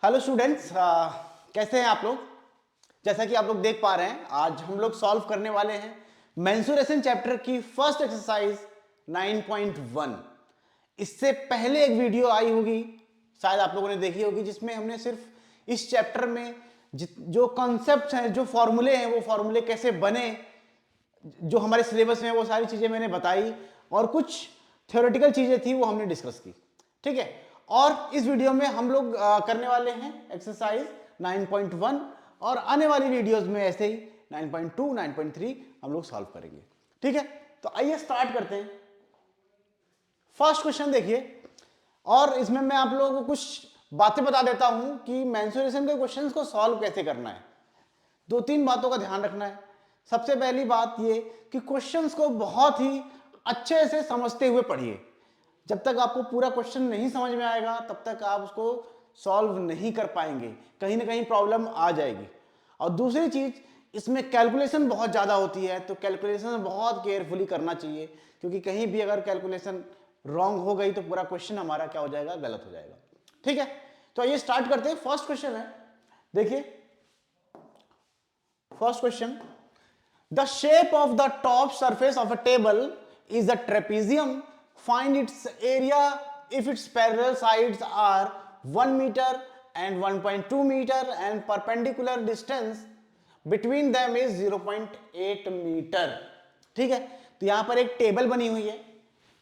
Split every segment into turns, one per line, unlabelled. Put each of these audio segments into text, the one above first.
Hello students, कैसे हैं आप लोग। जैसा कि आप लोग देख पा रहे हैं, आज हम लोग सॉल्व करने वाले हैं मेंसुरेशन चैप्टर की फर्स्ट एक्सरसाइज 9.1। इससे पहले एक वीडियो आई होगी, शायद आप लोगों ने देखी होगी, जिसमें हमने सिर्फ इस चैप्टर में जो कॉन्सेप्ट्स हैं, जो फॉर्मूले हैं, वो फॉर्मूले कैसे बने, जो हमारे सिलेबस में वो सारी चीजें मैंने बताई और कुछ थ्योरेटिकल चीजें थी वो हमने डिस्कस की। ठीक है, और इस वीडियो में हम लोग करने वाले हैं एक्सरसाइज 9.1 और आने वाली वीडियोस में ऐसे ही 9.2, 9.3 हम लोग सॉल्व करेंगे। ठीक है, तो आइए स्टार्ट करते हैं। फर्स्ट क्वेश्चन देखिए, और इसमें मैं आप लोगों को कुछ बातें बता देता हूं कि मेंसुरेशन के क्वेश्चंस को सॉल्व कैसे करना है। दो तीन बातों का ध्यान रखना है। सबसे पहली बात ये कि क्वेश्चंस को बहुत ही अच्छे से समझते हुए पढ़िए। जब तक आपको पूरा क्वेश्चन नहीं समझ में आएगा तब तक आप उसको सॉल्व नहीं कर पाएंगे, कहीं ना कहीं प्रॉब्लम आ जाएगी। और दूसरी चीज, इसमें कैलकुलेशन बहुत ज्यादा होती है, तो कैलकुलेशन बहुत केयरफुली करना चाहिए, क्योंकि कहीं भी अगर कैलकुलेशन रॉन्ग हो गई तो पूरा क्वेश्चन हमारा क्या हो जाएगा, गलत हो जाएगा। ठीक है, तो आइए स्टार्ट करते हैं। फर्स्ट क्वेश्चन है, देखिए first question, the shape of the top surface of a table is a trapezium. Find its area if its parallel sides are 1 meter and 1.2 meter and perpendicular distance between them is 0.8 meter. ठीक है, तो यहां पर एक table बनी हुई है,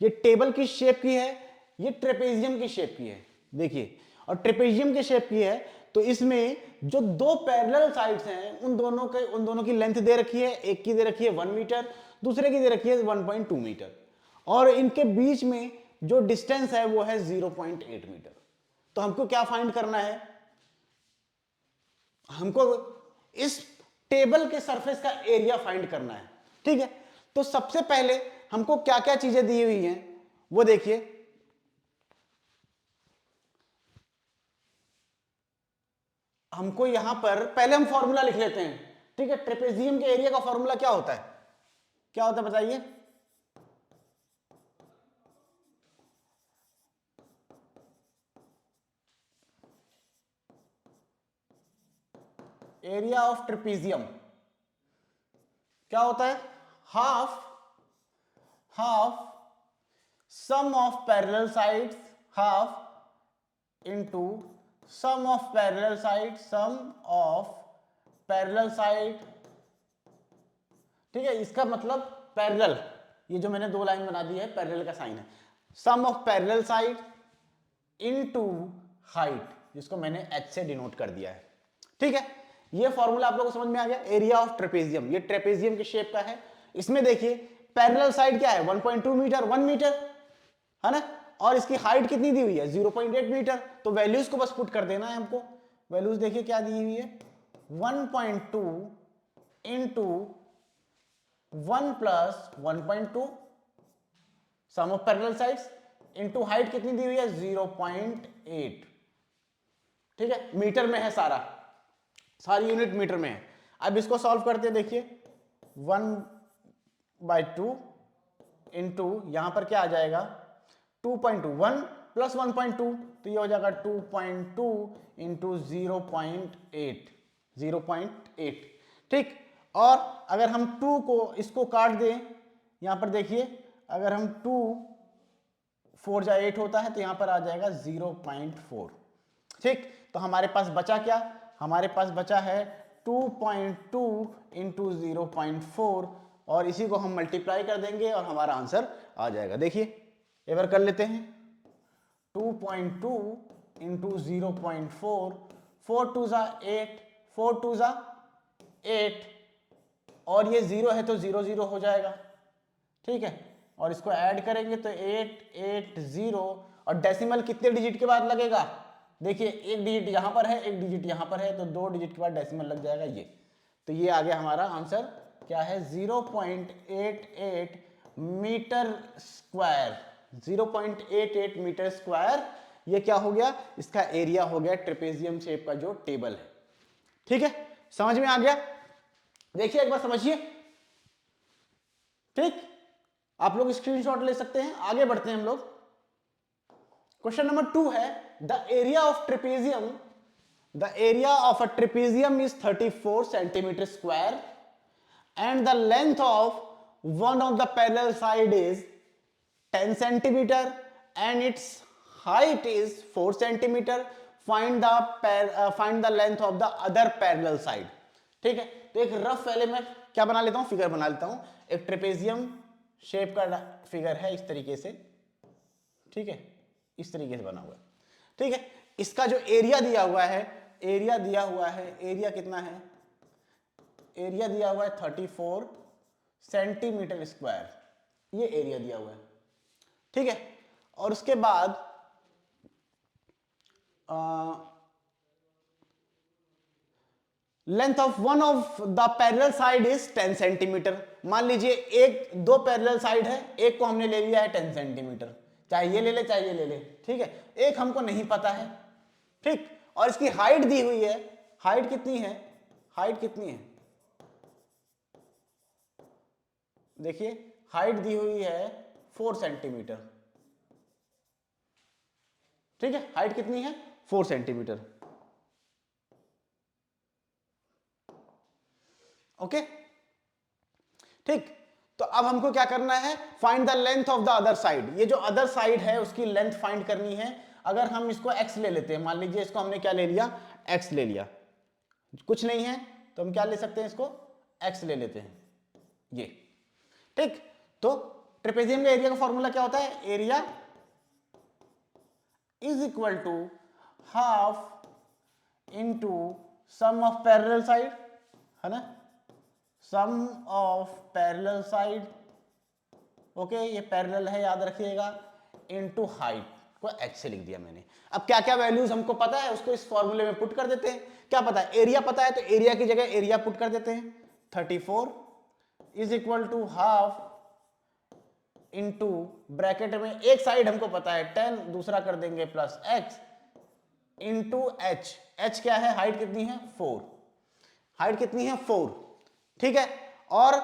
ये टेबल किस शेप की है, ये ट्रेपेजियम की शेप की है। देखिए, और ट्रेपेजियम के शेप की है, तो इसमें जो दो पैरेलल साइड्स हैं उन दोनों की लेंथ दे रखी है। एक की दे रखी है 1 मीटर, दूसरे की दे रखी है 1.2 मीटर, और इनके बीच में जो डिस्टेंस है वो है 0.8 मीटर। तो हमको क्या फाइंड करना है, हमको इस टेबल के सरफेस का एरिया फाइंड करना है। ठीक है, तो सबसे पहले हमको क्या क्या चीजें दी हुई हैं वो देखिए। हमको यहां पर पहले हम फॉर्मूला लिख लेते हैं। ठीक है, ट्रेपेजियम के एरिया का फॉर्मूला क्या होता है, क्या होता है बताइए। एरिया ऑफ ट्रेपेजियम क्या होता है, half half sum of parallel sides, half into sum of parallel side, sum of parallel side. ठीक है, इसका मतलब पैरेलल, ये जो मैंने दो लाइन बना दी है पैरेलल का साइन है, sum of parallel side into height, जिसको मैंने एच से डिनोट कर दिया है। ठीक है, ये फॉर्मूला आप लोगों को समझ में आ गया। एरिया ऑफ ट्रेपेजियम, ये ट्रेपेजियम के शेप का है। इसमें देखिए पैरेलल साइड क्या है, 1.2 मीटर, 1 मीटर है ना, और इसकी हाइट कितनी दी हुई है, 0.8 मीटर। तो वैल्यूज को बस पुट कर देना है हमको। वैल्यूज देखिए क्या दी हुई है, 1.2 into 1 plus 1.2 sum of parallel sides into height कितनी दी हुई है, 0.8। ठीक है, मीटर में है, सारी यूनिट मीटर में है। अब इसको सॉल्व करते हैं, देखिए 1/2 इंटू यहां पर क्या आ जाएगा, 2.2, 1 प्लस 1.2, तो ये हो जाएगा 2.2 इंटू 0.8। ठीक, और अगर हम 2 को इसको काट दें, यहां पर देखिए अगर हम 2 4 जा 8 होता है, तो यहां पर आ जाएगा 0.4। ठीक, तो हमारे पास बचा क्या, हमारे पास बचा है 2.2 इंटू 0.4, और इसी को हम मल्टीप्लाई कर देंगे और हमारा आंसर आ जाएगा। देखिए एक बार कर लेते हैं, 2.2 इंटू 0.4, 4 2 जा 8, 4 2 जा 8, और ये 0 है तो 0 0 हो जाएगा। ठीक है, और इसको ऐड करेंगे तो 8 8 0, और डेसिमल कितने डिजिट के बाद लगेगा, देखिए एक डिजिट यहां पर है, एक डिजिट यहां पर है, तो 2 डिजिट के बाद डेसिमल लग जाएगा ये। तो ये आ गया हमारा आंसर, क्या है, 0.88 मीटर स्क्वायर, 0.88 मीटर स्क्वायर। ये क्या हो गया, इसका एरिया हो गया ट्रेपेजियम शेप का जो टेबल है। ठीक है, समझ में आ गया। देखिए एक बार समझिए। ठीक, आप लोग स्क्रीनशॉट ले सकते हैं। आगे बढ़ते हैं हम लोग। क्वेश्चन नंबर 2 है, the area of trapezium the area of a trapezium is 34 centimetre square and the length of one of the parallel side is 10 centimeter and its height is 4 centimeter. Find the length of the other parallel side. ठीक है, तो एक rough पहले मैं क्या बना लेता हूं, फिगर बना लेता हूं. एक ट्रेपेजियम शेप का फिगर है इस तरीके से. ठीक है, इस तरीके से बना हुआ है. ठीक है, इसका जो एरिया दिया हुआ है, एरिया कितना है, एरिया दिया हुआ है 34 सेंटीमीटर स्क्वायर. ये एरिया दिया हुआ है. ठीक है, और उसके बाद length of one of the parallel side is 10 centimetre. मान लीजिए एक दो पैरेलल साइड है, एक को हमने ले लिया है 10 सेंटीमीटर, चाहे ये ले ले चाहे ये ले ले. ठीक है, एक हमको नहीं पता है. ठीक, और इसकी हाइट दी हुई है. हाइट कितनी है, हाइट कितनी है, देखिए हाइट दी हुई है 4 सेंटीमीटर. ठीक है, हाइट कितनी है, 4 सेंटीमीटर. ओके, ठीक. तो अब हमको क्या करना है, find the length of the other side. ये जो अदर साइड है उसकी लेंथ फाइंड करनी है. अगर हम इसको x ले लेते हैं, मान लीजिए इसको हमने क्या ले लिया, x ले लिया, कुछ नहीं है तो हम क्या ले सकते हैं, इसको x ले लेते हैं, ये. ठीक, तो ट्रेपेजियम का एरिया का फॉर्मूला क्या होता है, area is equal to half into sum of parallel side, है ना, sum of parallel side. Okay, ये पैरेलल है याद रखिएगा, इनटू हाइट को x से लिख दिया मैंने. अब क्या क्या वैल्यूज हमको पता है उसको इस फॉर्मूले में पुट कर देते हैं. क्या पता है, एरिया पता है तो एरिया की जगह एरिया पुट कर देते हैं. 34 is equal to half into bracket में एक साइड हमको पता है 10, दूसरा कर देंगे plus x into h. h क्या है, हाइट कितनी है 4, हाइट कितनी है 4. ठीक है, और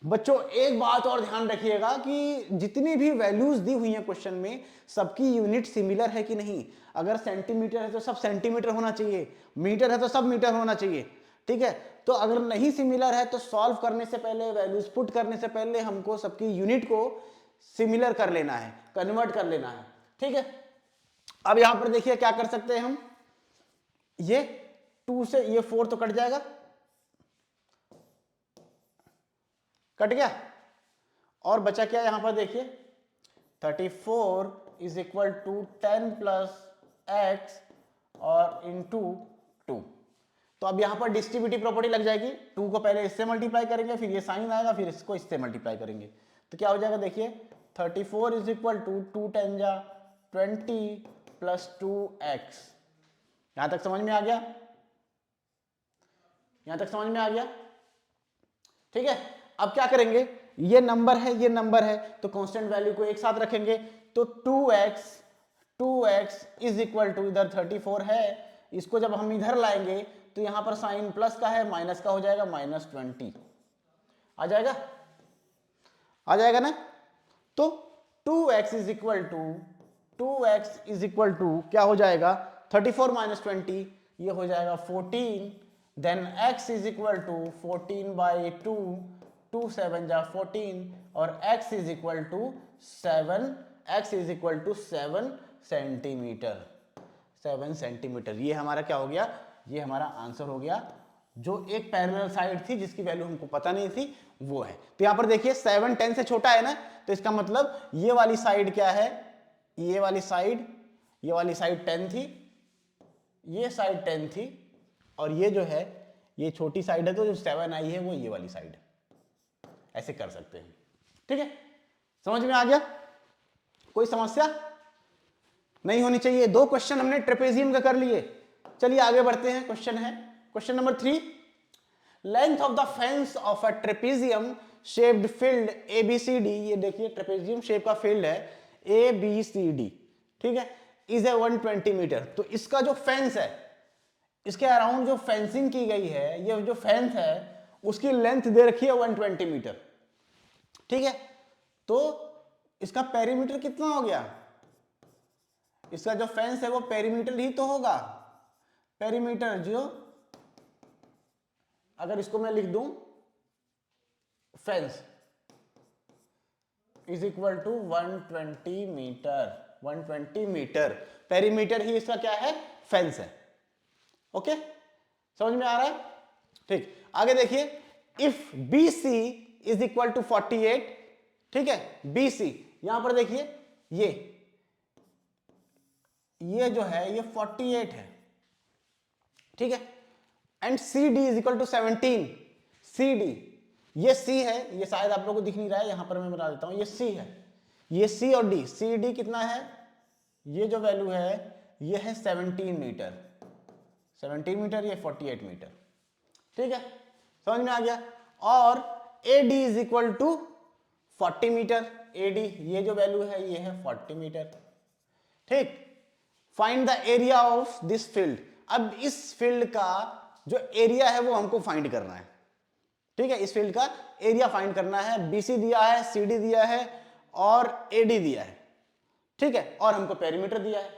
बच्चों एक बात और ध्यान रखिएगा कि जितनी भी वैल्यूज दी हुई हैं क्वेश्चन में सबकी यूनिट सिमिलर है कि नहीं. अगर सेंटीमीटर है तो सब सेंटीमीटर होना चाहिए, मीटर है तो सब मीटर होना चाहिए. ठीक है, तो अगर नहीं सिमिलर है तो सॉल्व करने से पहले, वैल्यूज पुट करने से पहले हमको सबकी यूनिट को सिमिलर कर लेना है, कन्वर्ट कर लेना है. ठीक है, अब यहां पर देखिए क्या कर सकते हैं हम, ये 2 से ये 4 तो कट जाएगा, कट गया, और बचा क्या यहां पर देखिए 34 is equal to 10 plus X और इंटू 2. तो अब यहां पर डिस्ट्रीब्यूटिव प्रॉपर्टी लग जाएगी. 2 को पहले इससे मल्टीप्लाई करेंगे, फिर ये साइन आएगा, फिर इसको इससे मल्टीप्लाई करेंगे, तो क्या हो जाएगा देखिए 34 इज इक्वल टू 2 10 जा 20 प्लस 2x. यहां तक समझ में आ गया, यहां तक समझ में आ गया. ठीक है, अब क्या करेंगे, ये नंबर है ये नंबर है तो कांस्टेंट वैल्यू को एक साथ रखेंगे. तो 2x इज इक्वल टू, इधर 34 है, इसको जब हम इधर लाएंगे तो यहां पर साइन प्लस का है, माइनस का हो जाएगा, -20 आ जाएगा, आ जाएगा ना. तो 2x इज इक्वल टू क्या हो जाएगा, 34 माइनस 20 ये हो जाएगा 14. Then x is equal to 14/2, 2 7 जा 14, और x is equal to 7 centimetre. 7 centimetre ये हमारा क्या हो गया, ये हमारा आंसर हो गया. जो एक पैरेलल साइड थी जिसकी वैल्यू हमको पता नहीं थी वो है. तो यहां पर देखिए 7 10 से छोटा है ना, तो इसका मतलब ये वाली साइड क्या है, ये वाली साइड 10 थी, ये साइड 10 थी, और ये जो है ये छोटी साइड है, तो जो 7 आई है वो ये वाली साइड. ऐसे कर सकते हैं. ठीक है, समझ में आ गया, कोई समस्या नहीं होनी चाहिए. 2 क्वेश्चन हमने ट्रेपेजियम का कर लिए. चलिए आगे बढ़ते हैं. क्वेश्चन है question number 3. Length of the fence of a trapezium shaped field ABCD. ये देखिए ट्रेपेजियम शेप का फील्ड है ABCD. ठीक है, इज ए 120 मीटर. तो इसका जो फेंस है, इसके अराउंड जो फेंसिंग की गई है, ये जो फेंस है उसकी लेंथ दे रखी है 120 मीटर. ठीक है, तो इसका पेरीमीटर कितना हो गया, इसका जो फेंस है वो पेरीमीटर ही तो होगा. पेरीमीटर जो, अगर इसको मैं लिख दूं fence is equal to 120 metre, 120 metre perimeter ही इसका क्या है, फेंस है। ओके, समझ में आ रहा है? ठीक, आगे देखिए, if B C is equal to 48, ठीक है, बी सी यहां पर देखिए ये जो है ये 48 है, ठीक है, and C D is equal to 17, C D ये सी है, ये शायद आप लोगों को दिख नहीं रहा है, यहां पर मैं बता देता हूं, ये सी है, ये सी और डी, सी डी कितना है, ये जो वैल्यू है ये है 17 मीटर, 17 मीटर, ये 48 मीटर, ठीक है, समझ में आ गया। और A D is equal to 40 metre, A D ये जो वैल्यू है ये है 40 मीटर, ठीक। Find the area of this field, अब इस फील्ड का जो एरिया है वो हमको फाइंड करना है, ठीक है, इस फील्ड का एरिया फाइंड करना है। बीसी दिया है, सीडी दिया है और एडी दिया है, ठीक है, और हमको पेरीमीटर दिया है।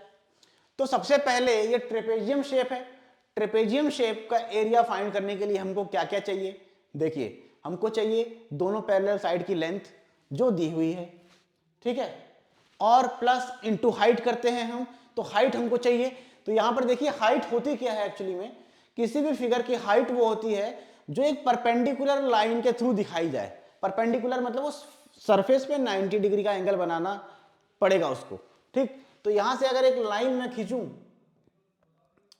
तो सबसे पहले ये ट्रेपेजियम शेप है, ट्रेपेजियम शेप का एरिया फाइंड करने के लिए हमको क्या क्या चाहिए, देखिए हमको चाहिए दोनों पैरेलल साइड की लेंथ जो दी हुई है, ठीक है, और प्लस इनटू हाइट करते हैं हम, तो हाइट हमको चाहिए। तो यहां पर देखिए हाइट होती क्या है, एक्चुअली में किसी भी फिगर की हाइट वो होती है जो एक परपेंडिकुलर लाइन के थ्रू दिखाई जाए। परपेंडिकुलर मतलब वो सरफेस पे 90 डिग्री का एंगल बनाना पड़ेगा उसको, ठीक। तो यहां से अगर एक लाइन मैं खींचूं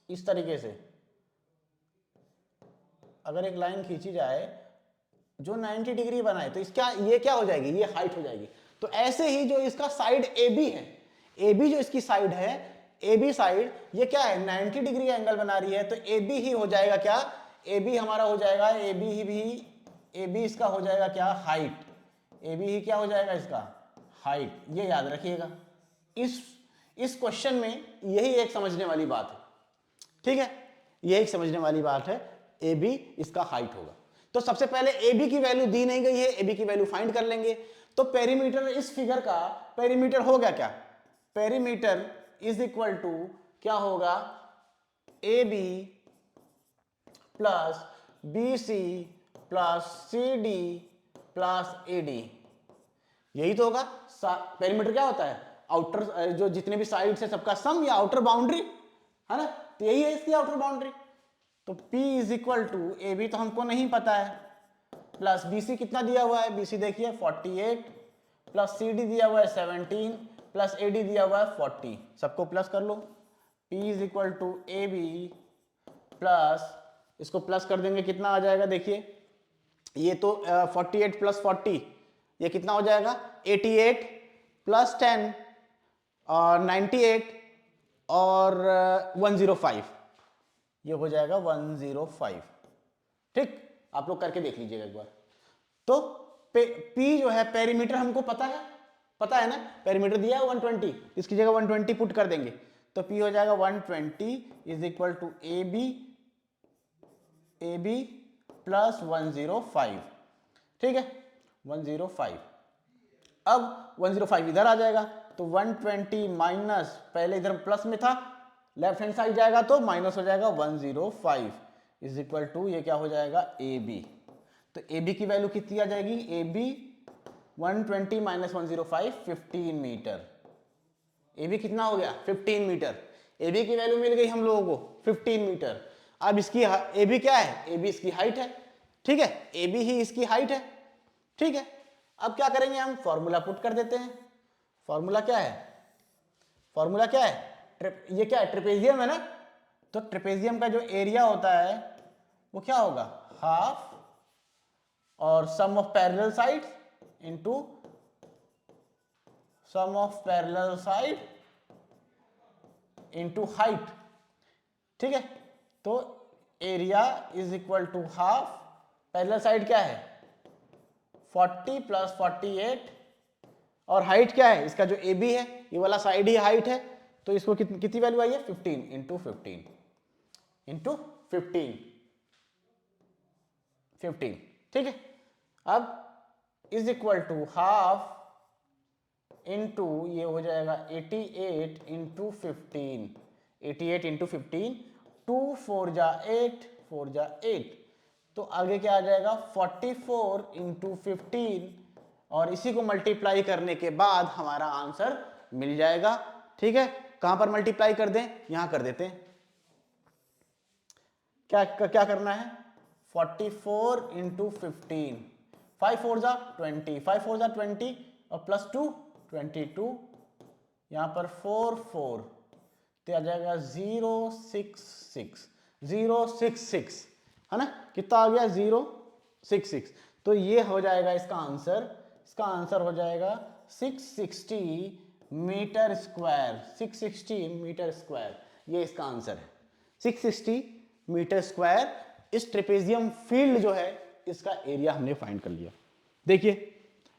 इस तरीके से, अगर एक लाइन खींची जाए जो 90 डिग्री बनाए तो इसका ये क्या हो जाएगी, ये हाइट हो जाएगी। तो ऐसे ही जो इसका साइड ए बी है, ए बी जो इसकी साइड है, ए बी साइड ये क्या है 90 डिग्री का एंगल बना रही है, तो ए बी ही हो जाएगा क्या, ए बी हमारा हो जाएगा, ए बी इसका हो जाएगा क्या, हाइट, ए बी ही क्या हो जाएगा इसका हाइट, ये याद रखिएगा। इस क्वेश्चन में यही एक समझने वाली बात है, ठीक है, यही समझने वाली बात है, ए बी इसका हाइट होगा। तो सबसे पहले ए बी की वैल्यू दी नहीं गई है, ए बी की वैल्यू फाइंड कर लेंगे। तो पेरीमीटर, इस फिगर का पेरीमीटर हो गया क्या, पेरीमीटर इज इक्वल टू क्या होगा, A B plus B C plus C D plus A D, यही तो होगा। पेरीमीटर क्या होता है, आउटर जो जितने भी साइड्स है सबका सम या आउटर बाउंड्री, है ना, तो यही है इसकी आउटर बाउंड्री। तो P is equal to A B तो हमको नहीं पता है, प्लस बी सी कितना दिया हुआ है, बी सी देखिए 48, प्लस सी डी दिया हुआ है 17, प्लस ए डी दिया हुआ है 40, सबको प्लस कर लो। P is equal to A B plus, इसको प्लस कर देंगे कितना आ जाएगा, देखिए ये तो 48 प्लस 40 ये कितना हो जाएगा 88 प्लस 10 और 98 और 105, ये हो जाएगा 105, ठीक। आप लोग करके देख लीजिएगा एक बार। तो P जो है पेरीमीटर हमको पता है ना, पेरीमीटर दिया है 120, इसकी जगह 120 पुट कर देंगे तो P हो जाएगा 120 is equal to A B plus 105, ठीक है 105। अब 105 इधर आ जाएगा तो 120 माइनस, पहले इधर प्लस में था, लेफ्ट हैंड साइड जाएगा तो माइनस हो जाएगा 105 इज इक्वल टू ये क्या हो जाएगा ए बी। तो ए बी की वैल्यू कितनी आ जाएगी, A B 120 minus 105 15 metre, A B कितना हो गया 15 मीटर, ए बी की वैल्यू मिल गई हम लोगों को 15 मीटर। अब इसकी ए बी क्या है, ए बी इसकी हाइट है, ठीक है, ए बी ही इसकी हाइट है, ठीक है। अब क्या करेंगे हम, फॉर्मूला पुट कर देते हैं। फॉर्मूला क्या है, फॉर्मूला क्या है, ये क्या है ट्रेपेजियम है ना, तो ट्रेपेजियम का जो एरिया होता है वो क्या होगा, हाफ और sum of parallel side into sum of parallel side into height, ठीक है। तो area is equal to half, parallel side क्या है 40 प्लस 48 और हाइट क्या है इसका जो ए बी है, ये वाला साइड ही हाइट है, तो इसको कितनी वैल्यू आई है 15 इंटू 15 इंटू 15, ठीक है। अब is equal to half into ये हो जाएगा 88 इंटू 15, 88 इंटू 15 2 4 जा 8, 4 जा 8, तो आगे क्या आ जाएगा 44 इंटू 15, और इसी को मल्टीप्लाई करने के बाद हमारा आंसर मिल जाएगा। ठीक है, कहां पर मल्टीप्लाई कर दें, यहां कर देते हैं। क्या क्या करना है, 44 इंटू 15, 5 4 जा 20, 5 4 जा 20 और प्लस 2 22, यहां पर 4 4, तो आ जाएगा 066, 066 है ना, कितना आ गया 066, तो ये हो जाएगा इसका आंसर हो जाएगा 660 मीटर स्क्वायर, 660 मीटर स्क्वायर, ये इसका आंसर है 660 मीटर स्क्वायर। इस ट्रेपेजियम फील्ड जो है इसका एरिया हमने फाइंड कर लिया। देखिए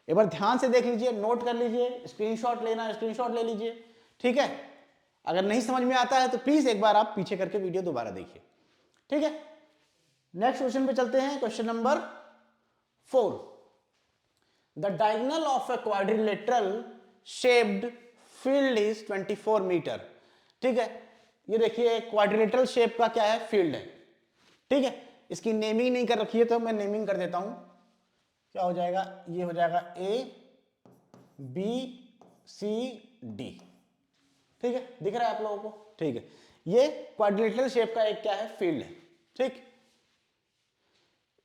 एक बार ध्यान से देख लीजिए, नोट कर लीजिए, स्क्रीनशॉट लेना स्क्रीनशॉट ले लीजिए। ठीक है, अगर नहीं समझ में आता है तो प्लीज एक बार आप पीछे करके वीडियो दोबारा देखिए। ठीक है, नेक्स्ट क्वेश्चन पे चलते हैं, question number 4। The diagonal of a quadrilateral shaped field is 24 metre. ठीक है, ये देखिए क्वाड्रिलेटरल शेप का क्या है, फील्ड है। ठीक है, इसकी नेमिंग नहीं कर रखी है तो मैं नेमिंग कर देता हूं। क्या हो जाएगा, ये हो जाएगा A B C D। ठीक है, दिख रहा है आप लोगों को। ठीक है, ये क्वाड्रिलेटरल शेप का एक क्या है, फील्ड है। ठीक,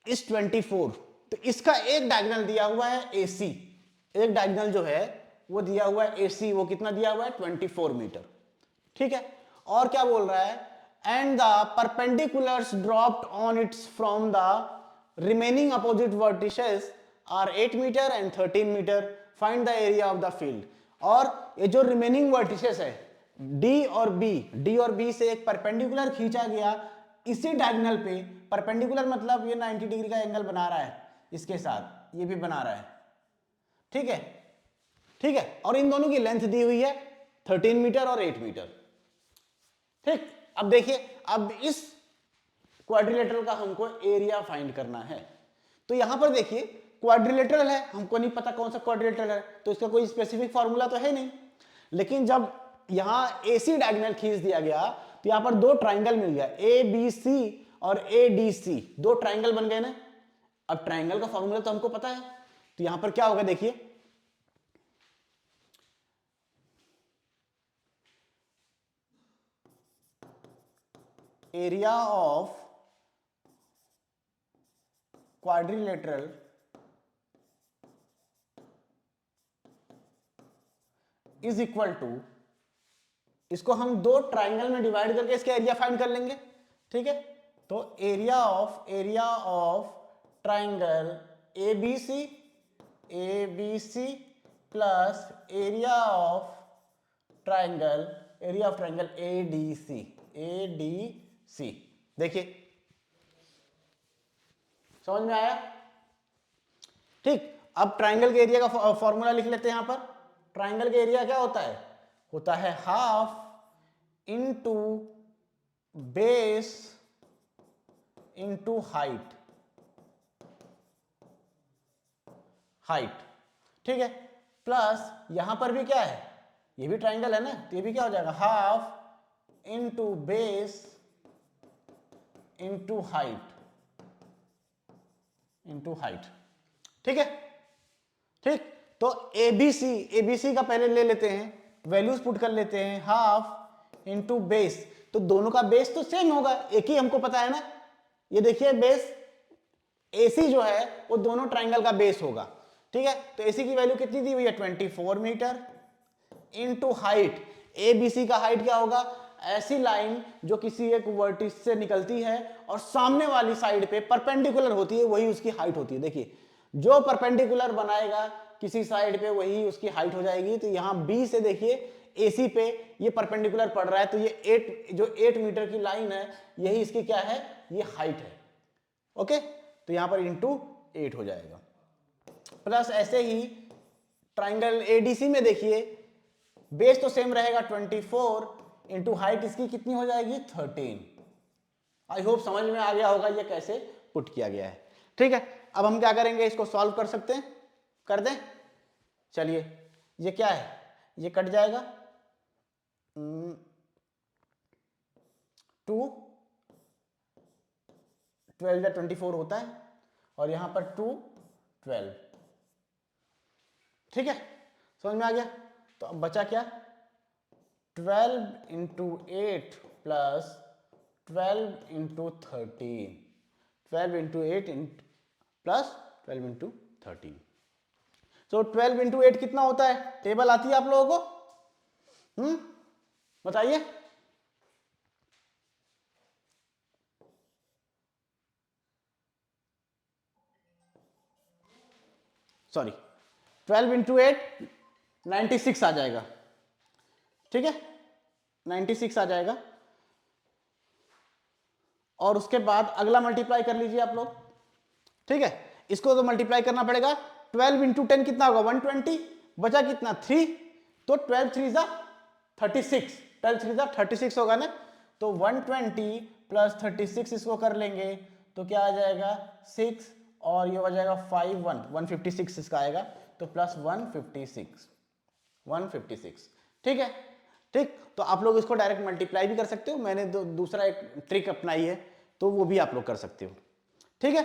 इस 24, तो इसका एक डायगोनल दिया हुआ है AC, एक डायगोनल जो है वो दिया हुआ है AC, वो कितना दिया हुआ है 24 मीटर। ठीक है, और क्या बोल रहा है, and the perpendiculars dropped on its from the remaining opposite vertices are 8 metre and 13 metre, find the area of the field. और ये जो रिमेनिंग वर्टिसेस है डी और बी से एक परपेंडिकुलर खींचा गया इसी डायगोनल पे, परपेंडिकुलर मतलब ये 90 डिग्री का एंगल बना रहा है, इसके साथ ये भी बना रहा है। ठीक है, ठीक है, और इन दोनों की लेंथ दी हुई है 13 मीटर और 8 मीटर। ठीक, अब देखिए, अब इस क्वाड्रिलेटरल का हमको एरिया फाइंड करना है। तो यहां पर देखिए क्वाड्रिलेटरल है, हमको नहीं पता कौन सा क्वाड्रिलेटरल है, तो इसका कोई स्पेसिफिक फॉर्मूला तो है नहीं। लेकिन जब यहां AC डायगोनल खींच दिया गया तो यहां पर दो ट्राइंगल मिल गया, ABC और ADC, दो ट्राइंगल बन गए ना। अब ट्राइंगल का फॉर्मूला तो हमको पता है, तो यहां पर क्या होगा, देखिए area of quadrilateral is equal to, इसको हम दो ट्राइंगल में डिवाइड करके इसका एरिया फाइंड कर लेंगे। ठीक है, तो area of triangle ABC plus area of triangle ADC। देखिए समझ में आया। ठीक, अब ट्राइंगल के एरिया का फॉर्मूला लिख लेते हैं। यहां पर ट्राइंगल का एरिया क्या होता है half into base into height. ठीक है, प्लस यहां पर भी क्या है, ये भी ट्राइंगल है ना, तो ये भी क्या हो जाएगा half into base into height. ठीक है, ठीक, तो एबीसी का पहले ले लेते हैं, वैल्यूज पुट कर लेते हैं, हाफ इंटू बेस, तो दोनों का बेस तो सेम होगा, एक ही हमको पता है ना। ये देखिए बेस AC जो है वो दोनों ट्राइंगल का बेस होगा। ठीक है, तो AC की वैल्यू कितनी दी हुई है 24 मीटर इंटू हाइट। ABC का हाइट क्या होगा, ऐसी लाइन जो किसी एक वर्टिस से निकलती है और सामने वाली साइड पे परपेंडिकुलर होती है, वही उसकी हाइट होती है। देखिए जो परपेंडिकुलर बनाएगा किसी साइड पे वही उसकी हाइट हो जाएगी। तो यहां B से देखिए AC पे ये परपेंडिकुलर पड़ रहा है, तो ये 8 मीटर की लाइन है, यही इसकी क्या है, ये हाइट है। ओके, तो यहां पर इंटू 8 हो जाएगा। प्लस ऐसे ही ट्राइंगल ADC में देखिए बेस तो सेम रहेगा 24 इंटू हाइट इसकी कितनी हो जाएगी 13। आई होप समझ में आ गया होगा ये कैसे पुट किया गया है। ठीक है, अब हम क्या करेंगे, इसको सॉल्व कर सकते हैं, कर दें। चलिए, ये क्या है, ये कट जाएगा 2 12 या 24 होता है, और यहां पर 2 12। ठीक है, समझ में आ गया। तो अब बचा क्या, 12 into 8 plus 12 into 13, 12 into 8 plus 12 into 13। तो 12 इंटू 8 कितना होता है, टेबल आती है आप लोगों को? बताइए। सॉरी, 12 इंटू 8 96 आ जाएगा। ठीक है, 96 आ जाएगा। और उसके बाद अगला मल्टीप्लाई कर लीजिए आप लोग। ठीक है, इसको तो मल्टीप्लाई करना पड़ेगा। 12 इंटू 10 कितना होगा, 120। बचा कितना, 3। तो 12 3 जा 36, 12 3 जा 36 होगा ना। तो 120 प्लस 36 इसको कर लेंगे तो क्या आ जाएगा, 6, और ये हो जाएगा 5 1 156 इसका आएगा। तो प्लस 156, 156। ठीक है, ठीक। तो आप लोग इसको डायरेक्ट मल्टीप्लाई भी कर सकते हो, मैंने दूसरा एक ट्रिक अपनाई है, तो वो भी आप लोग कर सकते हो। ठीक है,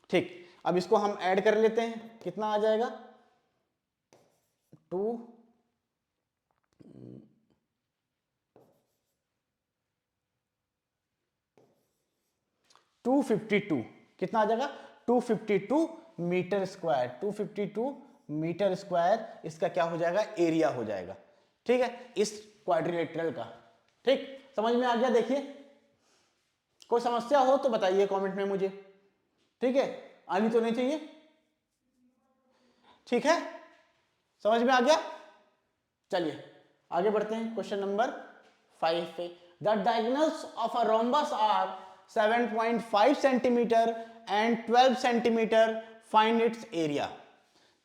ठीक। अब इसको हम ऐड कर लेते हैं, कितना आ जाएगा, 2 252 कितना आ जाएगा, 252 मीटर स्क्वायर, 252 मीटर स्क्वायर इसका क्या हो जाएगा, एरिया हो जाएगा। ठीक है, इस क्वाड्रिलेटरल का। ठीक, समझ में आ गया। देखिए, कोई समस्या हो तो बताइए कमेंट में मुझे। ठीक है, आनी तो नहीं चाहिए। ठीक है, समझ में आ गया। चलिए आगे बढ़ते हैं क्वेश्चन नंबर 5 पे। The diagonals of a rhombus are 7.5 centimetre and 12 centimetre, find its area.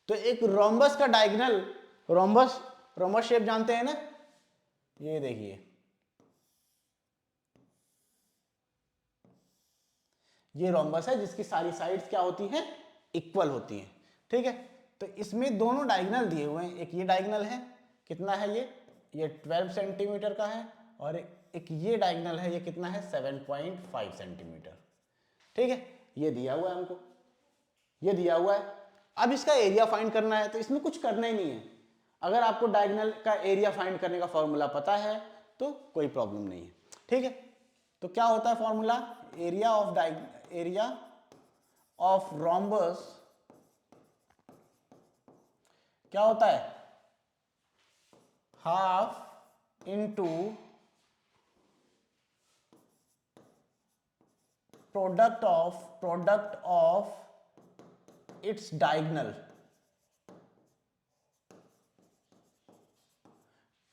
तो एक रोम्बस का डायगोनल, रोम्बस, रोम्बस शेप जानते हैं ना, ये देखिए, ये रोम्बस है जिसकी सारी साइड्स क्या होती हैं, इक्वल होती हैं। ठीक है, तो इसमें दोनों डायगोनल दिए हुए हैं, एक ये डायगोनल है, कितना है ये 12 सेंटीमीटर का है, और एक ये डायगोनल है, ये कितना है, 7.5 सेंटीमीटर। ठीक है, ये दिया हुआ है हमको, ये दिया हुआ है। अब इसका एरिया फाइंड करना है, तो इसमें कुछ करना ही नहीं है। अगर आपको डायगोनल का एरिया फाइंड करने का फॉर्मूला पता है तो कोई प्रॉब्लम नहीं है। ठीक है, तो क्या होता है फॉर्मूला, एरिया ऑफ रोम्बस क्या होता है, half into product of its diagonal,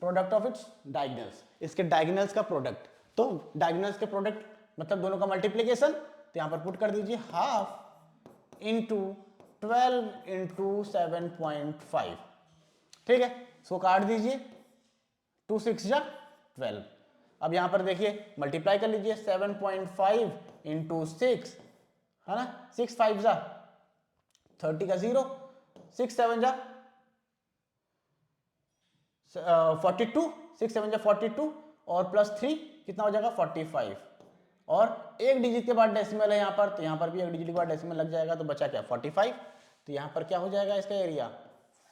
product of its diagonals, इसके डायगोनल्स का प्रोडक्ट। तो डायगोनल्स के प्रोडक्ट मतलब दोनों का मल्टीप्लीकेशन, तो यहां पर पुट कर दीजिए हाफ इंटू 12 इंटू 7.5। ठीक है, इसको काट दीजिए, 2 6 जा 12। अब यहां पर देखिए मल्टीप्लाई कर लीजिए, 7.5 इंटू 6 है ना, 6 5 जा 30 का 0, 6 7 जा 42, 6 7 जा 42, और प्लस 3 कितना हो जाएगा, 45। और एक डिजिट के बाद डेसिमल है यहाँ पर, तो यहाँ पर भी एक डिजिट के बाद डेसिमल लग जाएगा, तो बचा क्या, 45। तो यहाँ पर क्या हो जाएगा इसका एरिया,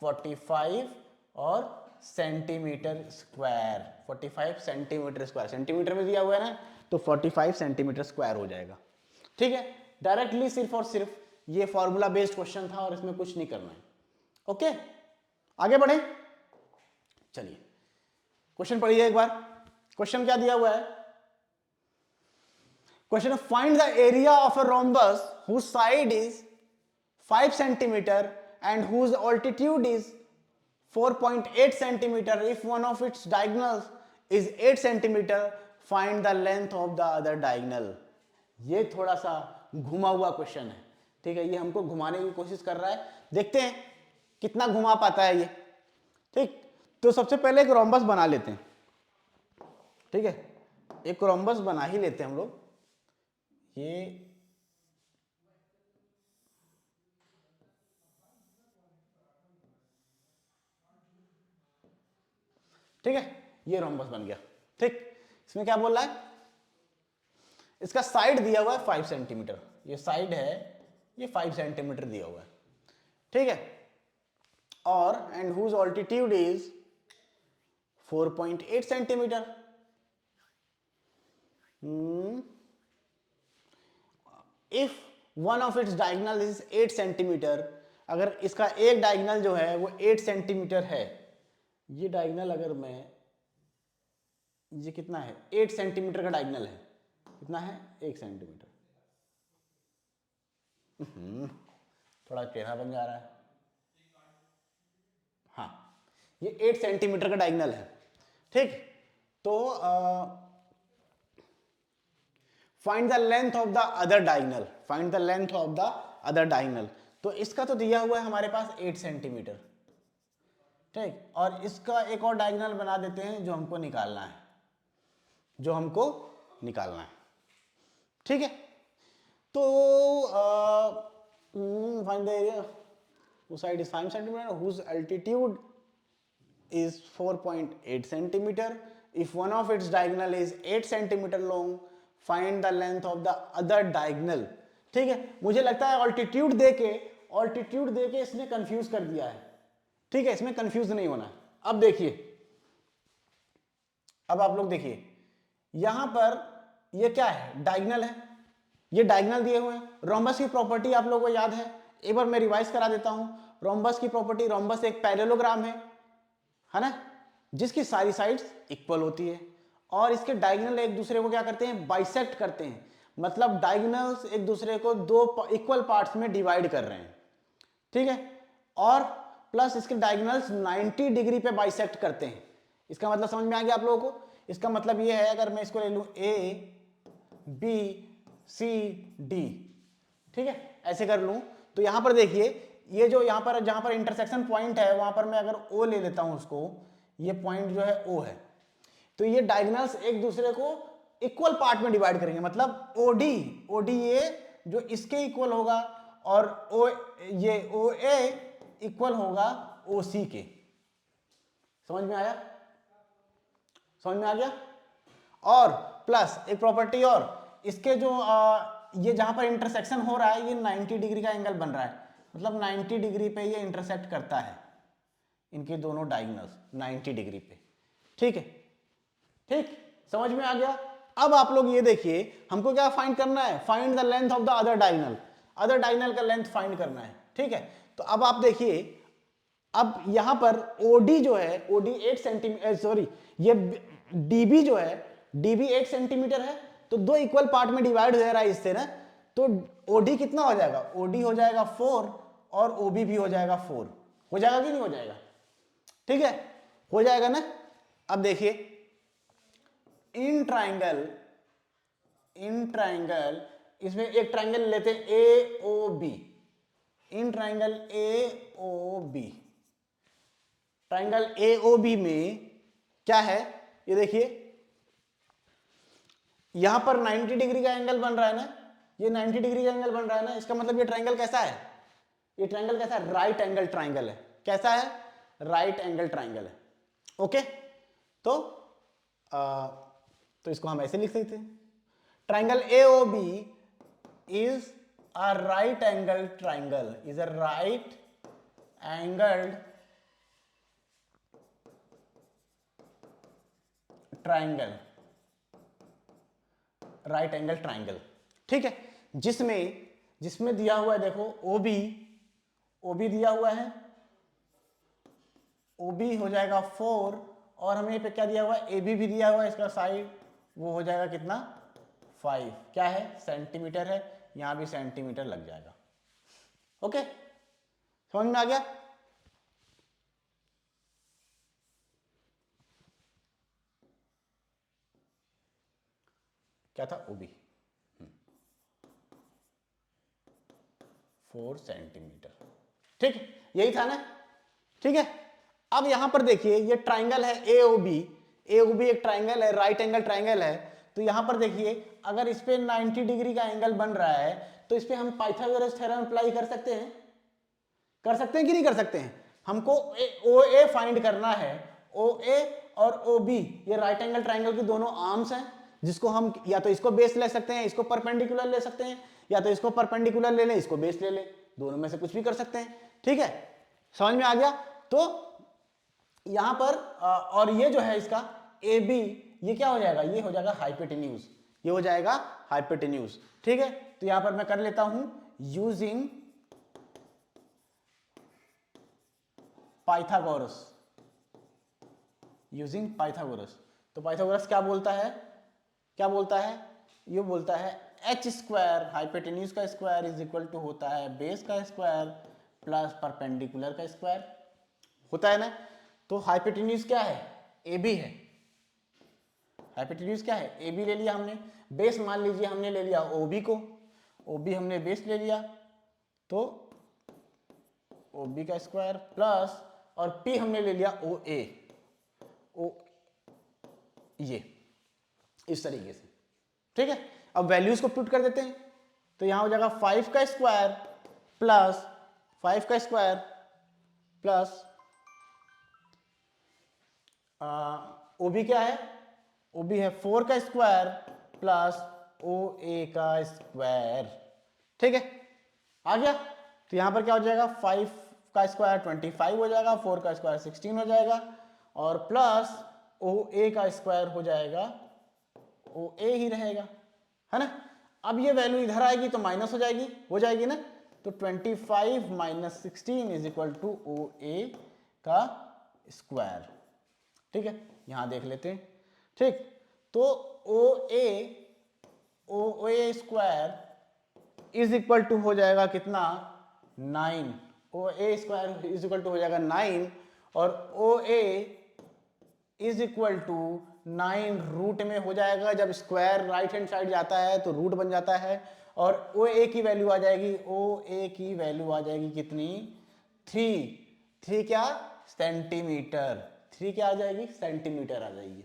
45 और centimetre square, 45 centimetre square, centimetre में दिया हुआ है ना, तो 45 सेंटीमीटर स्क्वायर हो जाएगा। ठीक है, डायरेक्टली सिर्फ और सिर्फ ये फॉर्मूला बेस्ड क्वेश्चन था, और इसमें कुछ नहीं करना है। ओके, आगे बढ़े। चलिए क्वेश्चन पढ़िए एक बार। क्वेश्चन क्या दिया हुआ है, question, find the area of a rhombus whose side is 5 centimetre and whose altitude is 4.8 centimetre, if one of its diagonals is 8 centimetre, find the length of the other diagonal। ये थोड़ा सा घुमा हुआ question है। ठीक है, ये हमको घुमाने की कोशिश कर रहा है, देखते हैं कितना घुमा पाता है ये। ठीक, तो सबसे पहले एक रोम्बस बना लेते हैं। ठीक है, एक रोम्बस बना ही लेते हैं हम लोग। ये ठीक है, ये रोम्बस बन गया। ठीक, इसमें क्या बोल रहा है, इसका साइड दिया हुआ है 5 सेंटीमीटर, ये साइड है, ये 5 सेंटीमीटर दिया हुआ है, ठीक है। और and whose altitude is 4.8 centimetre. If one of its diagonal is 8 centimetre, अगर इसका एक डायगोनल जो है वो 8 सेंटीमीटर है, ये डायगोनल अगर मैं, ये कितना है, 8 सेंटीमीटर का डायगोनल है, कितना है, 1 सेंटीमीटर। थोड़ा टेढ़ा बन जा रहा है, हाँ, ये 8 सेंटीमीटर का डायगोनल है, ठीक। तो find the length of the other diagonal, find the length of the other diagonal. तो इसका तो दिया हुआ है हमारे पास 8 सेंटीमीटर, ठीक, और इसका एक और डायगोनल बना देते हैं जो हमको निकालना है, जो हमको निकालना है, ठीक है। तो find the area whose side is 5 centimeter, whose altitude is 4.8 centimeter. If one of its diagonal is 8 centimeter long, find the length of the other diagonal. ठीक है, मुझे लगता है ऑल्टीट्यूड देके इसने कंफ्यूज कर दिया है, ठीक है, इसमें कंफ्यूज नहीं होना है। अब देखिए, अब आप लोग देखिए, यहां पर ये क्या है, डायगोनल है, ये डायगोनल दिए हुए हैं। रोम्बस की प्रॉपर्टी आप लोगों को याद है, एक बार मैं रिवाइज करा देता हूं। रोम्बस की प्रॉपर्टी, रोम्बस एक पैरेललोग्राम है ना, जिसकी सारी साइड्स इक्वल होती है और इसके डायगोनल एक दूसरे को क्या करते हैं, बाइसेक्ट करते हैं, मतलब डायगोनल्स एक दूसरे को दो इक्वल पार्ट्स में डिवाइड कर रहे हैं, ठीक है। और प्लस इसके डायगोनल्स 90 डिग्री पे बाइसेक्ट करते हैं। इसका मतलब समझ में आ गया आप लोगों को? इसका मतलब ये है, अगर मैं इसको ले लूं A B C D, ठीक है, ऐसे कर लूं, तो यहां पर देखिए, ये जो यहां पर जहां पर इंटरसेक्शन पॉइंट है, वहां पर मैं अगर O ले लेता हूं उसको, ये पॉइंट जो है O है, तो ये डायगोनल्स एक दूसरे को इक्वल पार्ट में डिवाइड करेंगे, मतलब OD ये जो इसके इक्वल होगा और ये OA इक्वल होगा OC के। समझ में आया? समझ में आ गया? और प्लस एक प्रॉपर्टी और, इसके जो ये जहां पर इंटरसेक्शन हो रहा है, ये 90 डिग्री का एंगल बन रहा है, मतलब 90 डिग्री पे ये इंटरसेक्ट करता है, इनके दोनों डायगोनल्स 90 डिग्री पे, ठीक है, ठीक, समझ में आ गया? अब आप लोग ये देखिए, हमको क्या फाइंड करना है, find the length of the other diagonal, other diagonal का लेंथ फाइंड करना है, ठीक है। तो अब आप देखिए, अब यहां पर OD जो है, OD 8 सेंटीमीटर, सॉरी, ये DB जो है, DB 8 सेंटीमीटर है, तो दो इक्वल पार्ट में डिवाइड हो रहा है इससे ना, तो OD कितना हो जाएगा, OD हो जाएगा 4 और OB भी हो जाएगा 4, हो जाएगा कि नहीं हो जाएगा? ठीक है, हो जाएगा ना। अब देखिए, इन ट्राइंगल इसमें एक ट्राइंगल लेते हैं AOB, in triangle AOB, triangle AOB में क्या है, ये देखिए, यहां पर 90 डिग्री का एंगल बन रहा है ना, ये 90 डिग्री का एंगल बन रहा है ना, इसका मतलब ये ट्राइंगल कैसा है, ये ट्राइंगल कैसा है, राइट एंगल ट्राइंगल है। कैसा है? राइट एंगल ट्राइंगल है। ओके, तो इसको हम ऐसे लिख सकते हैं, triangle AOB is a right angle triangle, is a right angled triangle, right angle triangle, ठीक है, जिसमें दिया हुआ है, देखो OB दिया हुआ है, OB हो जाएगा 4 और हमें पे क्या दिया हुआ है, AB भी दिया हुआ है, इसका साइड वो हो जाएगा कितना, 5, क्या है, सेंटीमीटर है, यहां भी सेंटीमीटर लग जाएगा। ओके, समझ में आ गया? क्या था, OB 4 सेंटीमीटर, ठीक, यही था ना, ठीक है। अब यहां पर देखिए, ये ट्राइंगल है AOB एक ट्राइंगल है, राइट एंगल ट्राइंगल है, तो यहां पर देखिए, अगर इस पे 90 डिग्री का एंगल बन रहा है, तो इस पे हम पाइथागोरस थ्योरम अप्लाई कर सकते हैं कि नहीं कर सकते हैं? हमको OA फाइंड करना है, OA और OB ये राइट एंगल ट्राइंगल के दोनों आर्म्स हैं, जिसको हम या तो इसको बेस ले सकते हैं, इसको परपेंडिकुलर ले सकते हैं, या तो इसको परपेंडिकुलर ले लें, इसको बेस ले लें, दोनों में से कुछ भी कर सकते हैं। ठीक है, समझ में आ गया। तो यहां पर और ये जो है इसका ए बी, ये क्या हो जाएगा, ये हो जाएगा हाइपोटेन्यूज, ये हो जाएगा हाइपोटेन्यूज। ठीक है, तो यहां पर मैं कर लेता हूं यूजिंग पाइथागोरस, यूजिंग पाइथागोरस। तो पाइथागोरस क्या बोलता है, क्या बोलता है, ये बोलता है एच स्क्वायर, हाइपोटेन्यूज का स्क्वायर इज इक्वल टू होता है बेस का स्क्वायर प्लस परपेंडिकुलर का स्क्वायर, होता है ना। तो हाइपोटेन्यूज क्या है, ए बी है, हाइपोटेन्यूज क्या है, ए बी ले लिया हमने, बेस मान लीजिए हमने ले लिया ओ बी को, ओ बी हमने बेस ले लिया, तो ओ बी का स्क्वायर प्लस और पी हमने ले लिया ओ ए, ओ ये इस तरीके से। ठीक है, अब वैल्यूज को पुट कर देते हैं, तो यहां हो जाएगा 5 का स्क्वायर प्लस 5 का स्क्वायर प्लस ओ बी क्या है, ओ बी है 4 का स्क्वायर प्लस ओ ए का स्क्वायर। ठीक है, आ गया। तो यहां पर क्या हो जाएगा, 5 का स्क्वायर 25 हो जाएगा, 4 का स्क्वायर 16 हो जाएगा, और प्लस ओ ए का स्क्वायर हो जाएगा, ओ ए ही रहेगा, है ना। अब ये वैल्यू इधर आएगी तो माइनस हो जाएगी ना। तो 25 minus 16 is equal to O A का स्क्वायर। ठीक है, यहां देख लेते हैं। ठीक, तो ओ ए स्क्वायर इज इक्वल टू हो जाएगा कितना, 9, ओ ए स्क्वायर इज इक्वल टू हो जाएगा 9, और ओ ए इज इक्वल टू 9 रूट में हो जाएगा, जब स्क्वायर राइट हैंड साइड जाता है तो रूट बन जाता है, और ओ ए की वैल्यू आ जाएगी, ओ ए की वैल्यू आ जाएगी कितनी, 3 क्या, सेंटीमीटर, 3 क्या आ जाएगी, सेंटीमीटर आ जाएगी।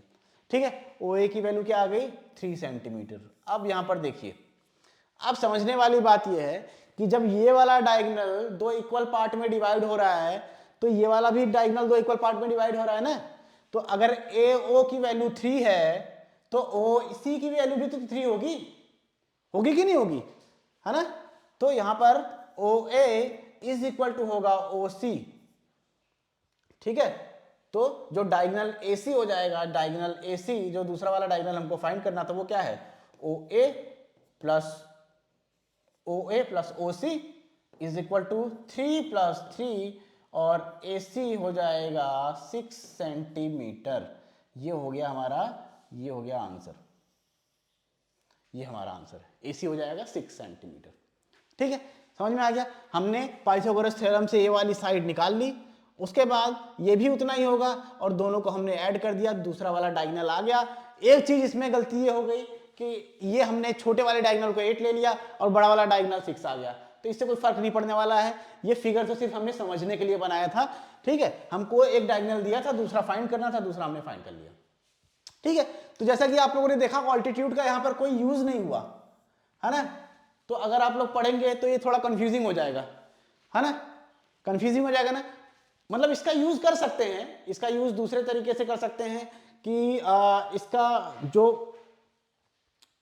ठीक है, ओ ए की वैल्यू क्या आ गई, 3 सेंटीमीटर। अब यहां पर देखिए, अब समझने वाली बात यह है कि जब ये वाला डायगोनल दो इक्वल पार्ट में डिवाइड हो रहा है, तो ये वाला भी डायगोनल दो इक्वल पार्ट में डिवाइड हो रहा है ना। तो अगर ए ओ की वैल्यू 3 है, तो ओ सी की वैल्यू भी तो 3 होगी, होगी कि नहीं होगी, है ना। तो यहां पर ओ ए इज इक्वल टू होगा ओ सी। ठीक है, तो जो डायगोनल AC हो जाएगा, डायगोनल AC जो दूसरा वाला डायगोनल हमको फाइंड करना था वो क्या है, OA plus OC is equal to 3 plus 3, और AC हो जाएगा 6 सेंटीमीटर। ये हो गया हमारा, ये हो गया आंसर, ये हमारा आंसर है, AC हो जाएगा 6 सेंटीमीटर। ठीक है, समझ में आ गया। हमने पाइथागोरस थ्योरम से ये वाली साइड निकाल ली, उसके बाद ये भी उतना ही होगा, और दोनों को हमने ऐड कर दिया, दूसरा वाला डायगोनल आ गया। एक चीज इसमें गलती ये हो गई कि ये हमने छोटे वाले डायगोनल को 8 ले लिया और बड़ा वाला डायगोनल 6 आ गया, तो इससे कोई फर्क नहीं पड़ने वाला है। ये फिगर तो सिर्फ हमने समझने के लिए बनाया था। ठीक है, हमको एक डायगोनल दिया था, दूसरा फाइंड करना था, दूसरा हमने फाइंड कर लिया। ठीक है, तो जैसा कि आप लोगों ने देखा ऑल्टीट्यूड का यहाँ पर कोई यूज नहीं हुआ, है ना। तो अगर आप लोग पढ़ेंगे तो ये थोड़ा कंफ्यूजिंग हो जाएगा, है ना, कंफ्यूजिंग हो जाएगा ना। मतलब इसका यूज कर सकते हैं, इसका यूज दूसरे तरीके से कर सकते हैं कि इसका जो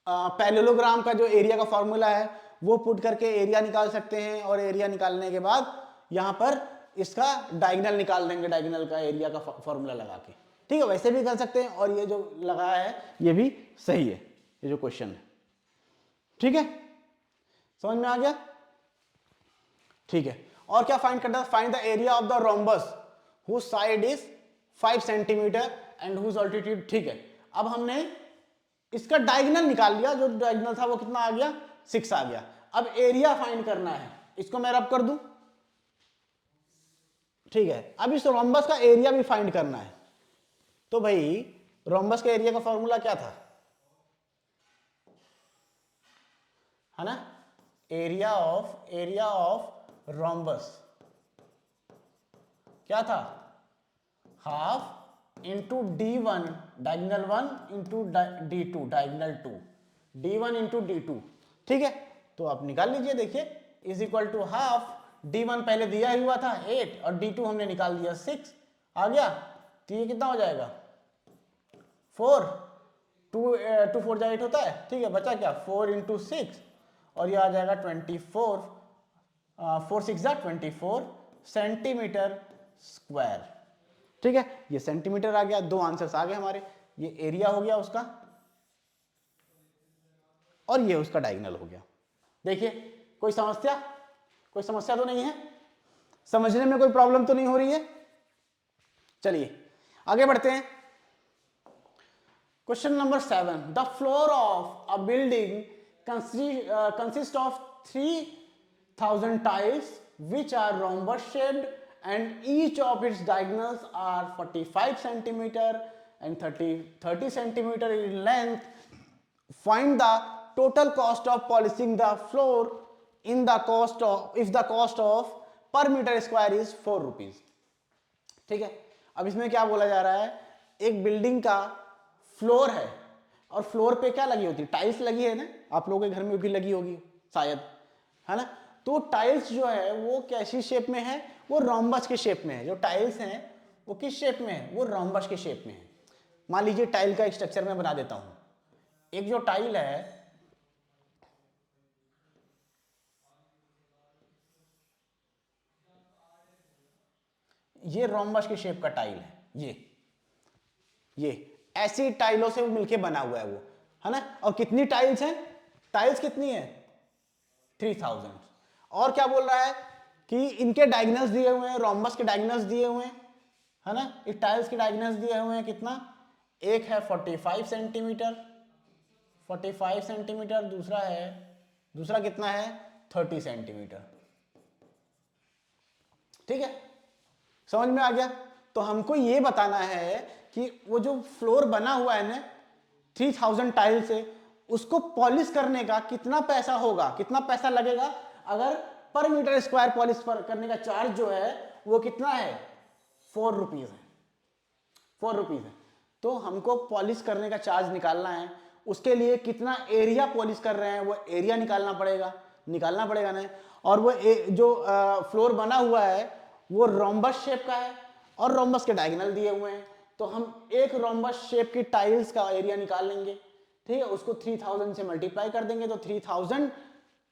पैरेललोग्राम का जो एरिया का फॉर्मूला है वो पुट करके एरिया निकाल सकते हैं, और एरिया निकालने के बाद यहां पर इसका डायगोनल निकाल देंगे, डायगोनल का एरिया का फॉर्मूला लगा के। ठीक है, वैसे भी कर सकते हैं, और ये जो लगाया है ये भी सही है, ये जो क्वेश्चन है। ठीक है, समझ में आ गया। ठीक है, और क्या फाइंड करना है, find the area of the rhombus whose side is 5 centimetre and whose altitude. ठीक है, अब हमने इसका डायगोनल निकाल लिया, जो डायगोनल था वो कितना आ गया, 6 आ गया। अब एरिया फाइंड करना है, इसको मैं रब कर दूं। ठीक है, अब इस रोम्बस का एरिया भी फाइंड करना है। तो भाई रोम्बस का एरिया का फॉर्मूला क्या था, है ना, एरिया ऑफ रोम्बस क्या था, half into D1 diagonal 1 into D2 diagonal 2, D1 into D2। ठीक है, तो आप निकाल लीजिए, देखिए is equal to half, D1 पहले दिया ही हुआ था 8 और D2 हमने निकाल दिया 6 आ गया। तो ये कितना हो जाएगा 4, टू 4 जा 8 होता है, ठीक है, बचा क्या 4 इंटू 6 और ये आ जाएगा 24, 4 6 जा 24 सेंटीमीटर स्क्वायर, ठीक है, ये सेंटीमीटर आ गया, दो आंसर्स आ गए हमारे, ये एरिया हो गया उसका और ये उसका डायगोनल हो गया। देखिए कोई समस्या तो नहीं है, समझने में कोई प्रॉब्लम तो नहीं हो रही है। चलिए आगे बढ़ते हैं। Question number 7, the floor of a building consist of 3000 tiles which are rhombus shaped and each of its diagonals are 45 centimeter and 30 centimeter in length. Find the total cost of polishing the floor in the cost of if the cost of per meter square is 4 rupees. ठीक है, अब इसमें क्या बोला जा रहा है, एक बिल्डिंग का फ्लोर है और फ्लोर पे क्या लगी होती है, टाइल्स लगी है ना, आप लोगों के घर में भी लगी होगी शायद, है ना। तो टाइल्स जो है वो कैसी शेप में है, वो रोम्बस के शेप में है। जो टाइल्स हैं वो किस शेप में है, वो रोम्बस के शेप में है। मान लीजिए टाइल का एक स्ट्रक्चर मैं बना देता हूं, एक जो टाइल है ये रोम्बस के शेप का टाइल है, ये ऐसी टाइलों से मिलके बना हुआ है वो, है ना। और कितनी टाइल्स हैं, टाइल्स कितनी है 3000। और क्या बोल रहा है कि इनके डायगोनल्स दिए हुए हैं, रोम्बस के डायगोनल्स दिए हुए हैं, है ना। इस टाइल्स के डायगोनल्स दिए हुए हैं कितना, एक है 45 सेंटीमीटर, 45 सेंटीमीटर, दूसरा कितना है 30 सेंटीमीटर, ठीक है, समझ में आ गया। तो हमको ये बताना है कि वो जो फ्लोर बना हुआ है ना 3000 टाइल से, उसको पॉलिश करने का कितना पैसा होगा, कितना पैसा लगेगा। अगर पर मीटर स्क्वायर पॉलिश करने का चार्ज जो है वो कितना है 4 रुपीज है, 4 रुपीज है। तो हमको पॉलिश करने का चार्ज निकालना है, उसके लिए कितना एरिया पॉलिश कर रहे हैं वो एरिया निकालना पड़ेगा ना। और वो जो फ्लोर बना हुआ है वो रोम्बस शेप का है और रोम्बस के डायगोनल दिए हुए हैं, तो हम एक रोम्बस शेप की टाइल्स का एरिया निकाल लेंगे, ठीक है, उसको 3000 से मल्टीप्लाई कर देंगे तो 3000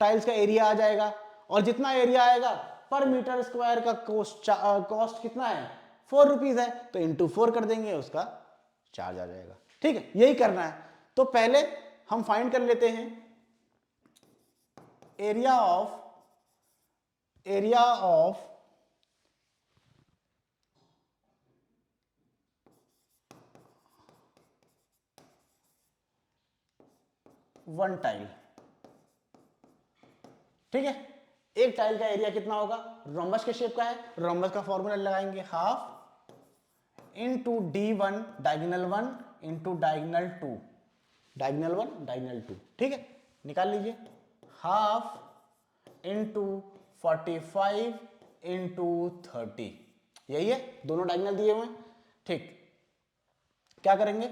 टाइल्स का एरिया आ जाएगा। और जितना एरिया आएगा पर मीटर स्क्वायर का कॉस्ट कितना है 4 रुपीज है, तो इंटू 4 कर देंगे, उसका चार्ज आ जाएगा, ठीक है, यही करना है। तो पहले हम फाइंड कर लेते हैं एरिया ऑफ 1 टाइल, ठीक है। एक टाइल का एरिया कितना होगा, रोम्बस के शेप का है, रोम्बस का फॉर्मूला लगाएंगे half into D1 diagonal 1 into diagonal 2, diagonal 2, ठीक है, निकाल लीजिए, हाफ इंटू 45 इंटू 30, यही है, दोनों डायगोनल दिए हुए हैं, ठीक। क्या करेंगे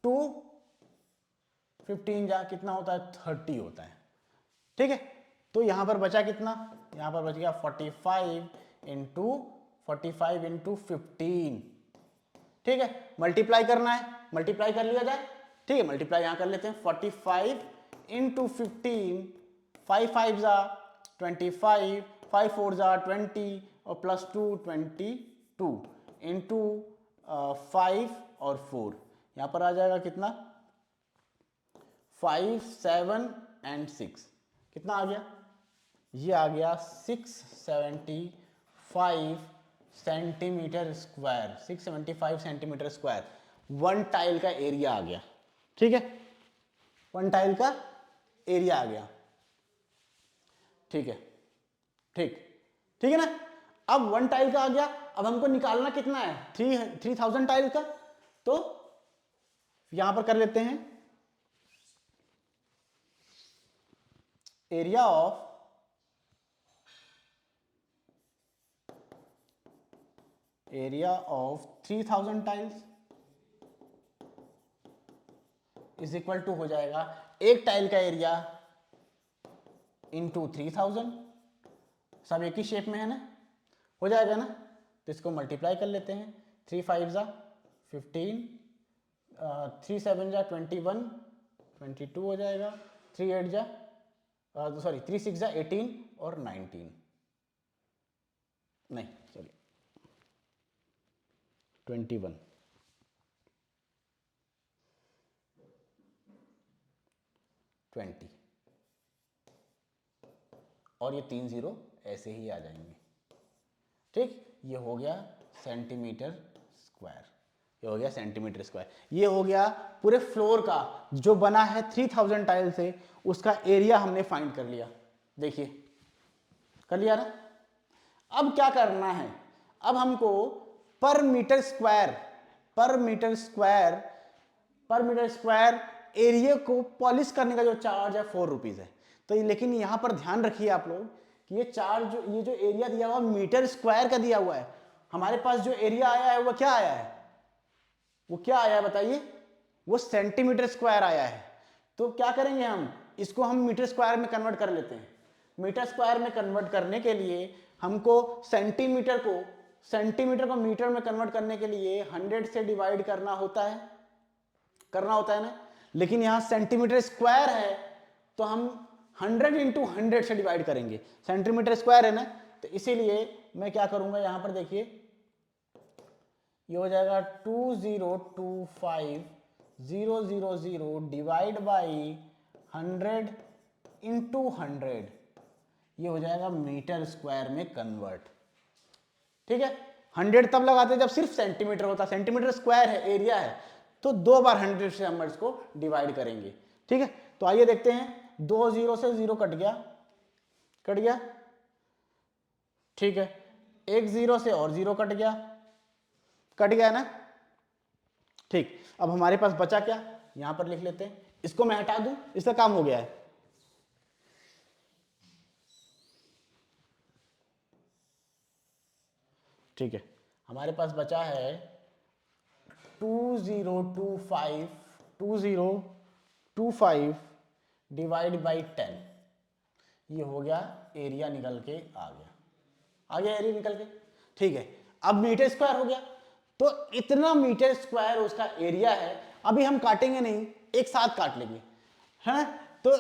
2 15 जा कितना होता है 30 होता है, ठीक है। तो यहां पर बचा कितना, यहां पर बच गया 45 इंटू 15, ठीक है। मल्टीप्लाई करना है, मल्टीप्लाई कर लिया जाए, ठीक है, मल्टीप्लाई यहां कर लेते हैं 45 इंटू 15, 5 5 जा 25, 5 4 जा 20 और प्लस 2 22 इंटू 5 और 4, यहां पर आ जाएगा कितना 5 7 एंड 6, कितना आ गया, ये आ गया 675 centimetre square, 675 centimetre square 1 tile का एरिया आ गया, ठीक है, 1 टाइल का एरिया आ गया, ठीक है, ठीक है ना। अब 1 टाइल का आ गया, अब हमको निकालना कितना है 3000 टाइल का, तो यहां पर कर लेते हैं area of 3000 tiles is equal to हो जाएगा एक टाइल का एरिया इंटू 3000, सब एक ही शेप में है ना, हो जाएगा ना। तो इसको मल्टीप्लाई कर लेते हैं, 3 5 जा 15, 3 7 जा 21, 22 हो जाएगा, 3 8 जा सॉरी 3 6 जा 18 और 19, नहीं सॉरी 21, 20 और ये 3 0 ऐसे ही आ जाएंगे। ठीक, ये हो गया सेंटीमीटर स्क्वायर, ये हो गया सेंटीमीटर स्क्वायर। ये हो गया पूरे फ्लोर का जो बना है 3000 टाइल से, उसका एरिया हमने फाइंड कर लिया। देखिए कर लिया ना। अब क्या करना है, अब हमको पर मीटर स्क्वायर एरिया को पॉलिश करने का जो चार्ज है 4 रुपीज है। तो लेकिन यहां पर ध्यान रखिए आप लोग कि ये चार्ज, ये जो एरिया दिया हुआ मीटर स्क्वायर का दिया हुआ है, हमारे पास जो एरिया आया है वो क्या आया है, वो क्या आया है बताइए, वो सेंटीमीटर स्क्वायर आया है। तो क्या करेंगे हम, इसको हम मीटर स्क्वायर में कन्वर्ट कर लेते हैं। मीटर स्क्वायर में कन्वर्ट करने के लिए हमको सेंटीमीटर को मीटर में कन्वर्ट करने के लिए 100 से डिवाइड करना होता है ना। लेकिन यहां सेंटीमीटर स्क्वायर है तो हम 100 इंटू 100 से डिवाइड करेंगे, सेंटीमीटर स्क्वायर है ना। तो इसीलिए मैं क्या करूंगा, यहां पर देखिए ये हो जाएगा 2025,000 डिवाइड बाई 100 इंटू 100, ये हो जाएगा मीटर स्क्वायर में कन्वर्ट। ठीक है, 100 तब लगाते जब सिर्फ सेंटीमीटर होता, सेंटीमीटर स्क्वायर है, एरिया है, तो 2 बार 100 से हम इसको डिवाइड करेंगे। ठीक है, तो आइए देखते हैं, 2 0 से 0 कट गया, ठीक है, 1 0 से और 0 कट गया ना। ठीक, अब हमारे पास बचा क्या, यहां पर लिख लेते हैं, इसको मैं हटा दूं, इसका काम हो गया है। ठीक है, हमारे पास बचा है 2025 डिवाइड बाई 10, ये हो गया एरिया निकल के आ गया एरिया निकल के। ठीक है, अब मीटर स्क्वायर हो गया, तो इतना मीटर स्क्वायर उसका एरिया है। अभी हम काटेंगे नहीं, एक साथ काट लेंगे, है ना। तो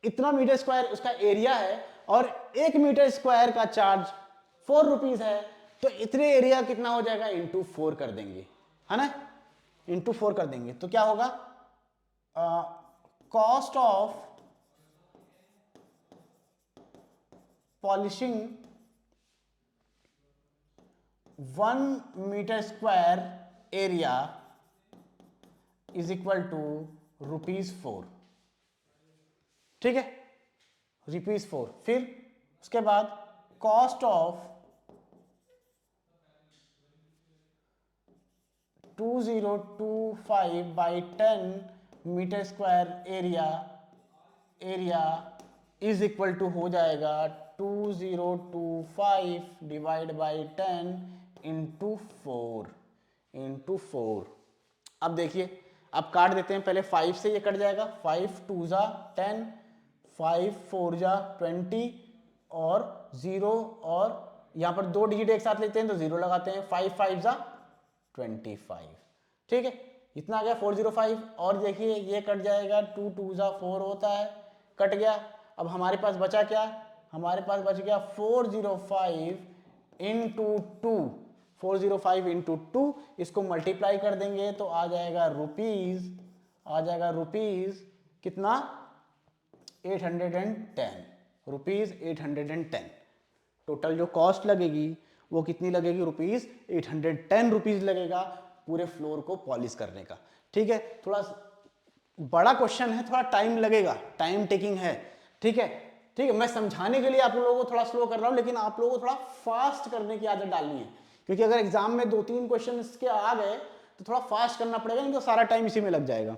इतना मीटर स्क्वायर उसका एरिया है और 1 मीटर स्क्वायर का चार्ज 4 रुपीज है, तो इतने एरिया कितना हो जाएगा, इंटू 4 कर देंगे, है ना, इंटू 4 कर देंगे। तो क्या होगा, cost of polishing 1 metre square area is equal to ₹4। ठीक है, ₹4। फिर उसके बाद cost of 2025 by 10 metre square area is equal to हो जाएगा 2025 डिवाइड बाई 10 इंटू 4। अब देखिए, अब काट देते हैं, पहले 5 से ये कट जाएगा, 5 2 जा 10, 5 4 जा 20 और 0, और यहां पर 2 डिजिट एक साथ लेते हैं तो 0 लगाते हैं, 5 5 जा 25। ठीक है, इतना आ गया 405। और देखिए ये कट जाएगा, 2 2 जा 4 होता है, कट गया। अब हमारे पास बचा क्या, हमारे पास बच गया 405 इंटू 2, 405 इंटू 2, इसको मल्टीप्लाई कर देंगे तो आ जाएगा रुपीज कितना, 810 810। टोटल जो कॉस्ट लगेगी वो कितनी लगेगी, ₹810 लगेगा पूरे फ्लोर को पॉलिश करने का। ठीक है, थोड़ा बड़ा क्वेश्चन है, थोड़ा टाइम लगेगा, टाइम टेकिंग है। ठीक है, मैं समझाने के लिए आप लोगों को थोड़ा स्लो कर रहा हूं, लेकिन आप लोगों को थोड़ा फास्ट करने की आदत डालनी है, क्योंकि अगर एग्जाम में 2-3 क्वेश्चन इसके आ गए तो थोड़ा फास्ट करना पड़ेगा, नहीं तो सारा टाइम इसी में लग जाएगा।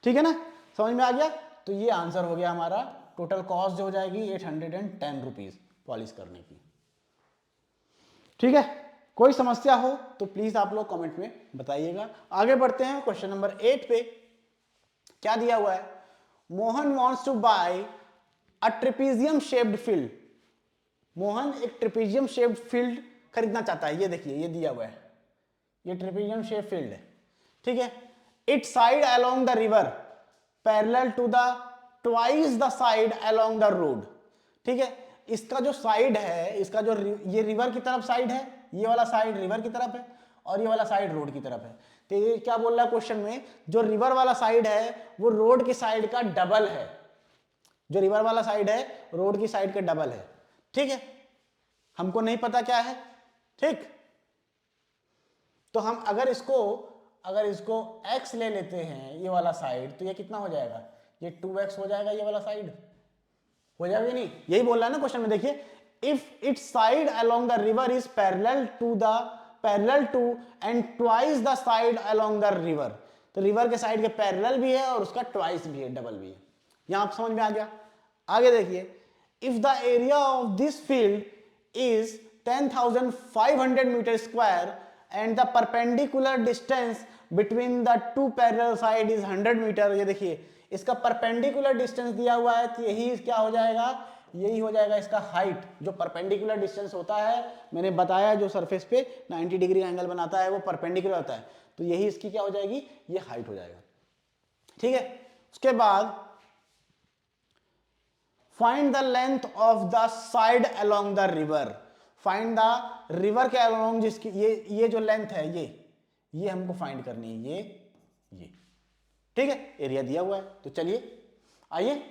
ठीक है ना, समझ में आ गया। तो ये आंसर हो गया हमारा, टोटल कॉस्ट जो हो जाएगी ₹810 पॉलिश करने की। ठीक है, कोई समस्या हो तो प्लीज आप लोग कमेंट में बताइएगा। आगे बढ़ते हैं क्वेश्चन नंबर 8 पे। क्या दिया हुआ है, Mohan wants to buy a trapezium shaped field. Mohan एक ट्रेपीजियम शेप्ड फील्ड खरीदना चाहता है। ये देखिए, ये दिया हुआ है, ये ट्रेपीजियम शेप फील्ड है। ठीक है, it side along the river parallel to the twice the side along the road. ठीक है, इसका जो साइड है, इसका जो ये रिवर की तरफ साइड है, ये वाला साइड रिवर की तरफ है और ये वाला साइड रोड की तरफ है। तो ये क्या बोल रहा है क्वेश्चन में, जो रिवर वाला साइड है वो रोड की साइड का डबल है। जो रिवर वाला साइड है रोड की साइड का डबल है। ठीक है, हमको नहीं पता क्या है। ठीक, तो हम अगर इसको x ले लेते हैं ये वाला साइड, तो ये कितना हो जाएगा, ये 2x हो जाएगा, ये वाला साइड हो जाएगा नहीं, यही बोल रहा है ना क्वेश्चन में। देखिए, if it side along the river is parallel to and twice the side along the river, तो रिवर के साइड के पैरेलल भी है और उसका ट्वाइस भी है, डबल भी है। यहां आप समझ में आ गया। आगे देखिए, if the area of this field is 10,500 metre square and the perpendicular distance between the two parallel side is 100 metre. ये देखिए, इसका परपेंडिकुलर डिस्टेंस दिया हुआ है, तो यही क्या हो जाएगा, यही हो जाएगा इसका हाइट। जो परपेंडिकुलर डिस्टेंस होता है, मैंने बताया जो सरफेस पे 90 डिग्री एंगल बनाता है वो परपेंडिकुलर होता है, तो यही इसकी क्या हो जाएगी, ये हाइट हो जाएगा। ठीक है, उसके बाद find the length of the side along the river. Find the river के अलोंग जिसकी ये जो लेंथ है ये हमको फाइंड करनी है, ये। ठीक है, एरिया दिया हुआ है, तो चलिए आइए,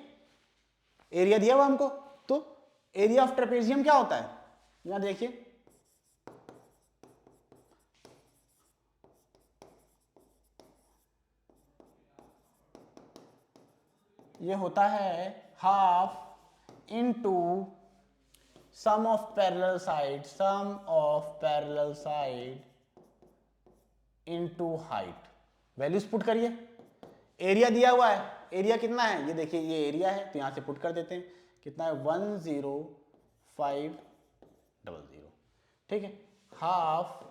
एरिया दिया हुआ हमको, तो एरिया ऑफ ट्रेपेजियम क्या होता है, यहां देखिए, ये होता है half into sum of parallel side into height. Values put करिए। एरिया दिया हुआ है, एरिया कितना है, ये देखिए ये एरिया है, तो यहां से पुट कर देते हैं, कितना है 10500। ठीक है, half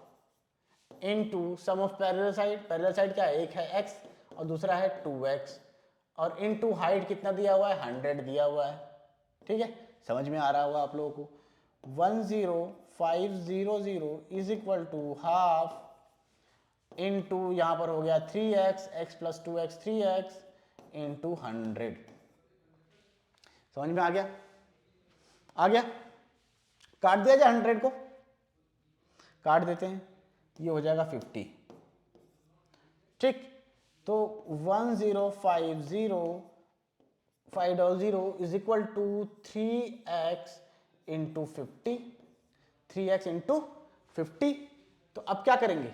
into sum of parallel side क्या है, एक है x और दूसरा है 2x, और इनटू हाइट कितना दिया हुआ है, 100 दिया हुआ है। ठीक है, समझ में आ रहा होगा आप लोगों को। 10500 is equal to half into यहां पर हो गया 3x, x plus 2x 3x into 100। समझ में आ गया, काट दिया जाए, 100 को काट देते हैं, ये हो जाएगा 50। ठीक, तो 10500 is equal to 3x into 50, 3x into 50। तो अब क्या करेंगे,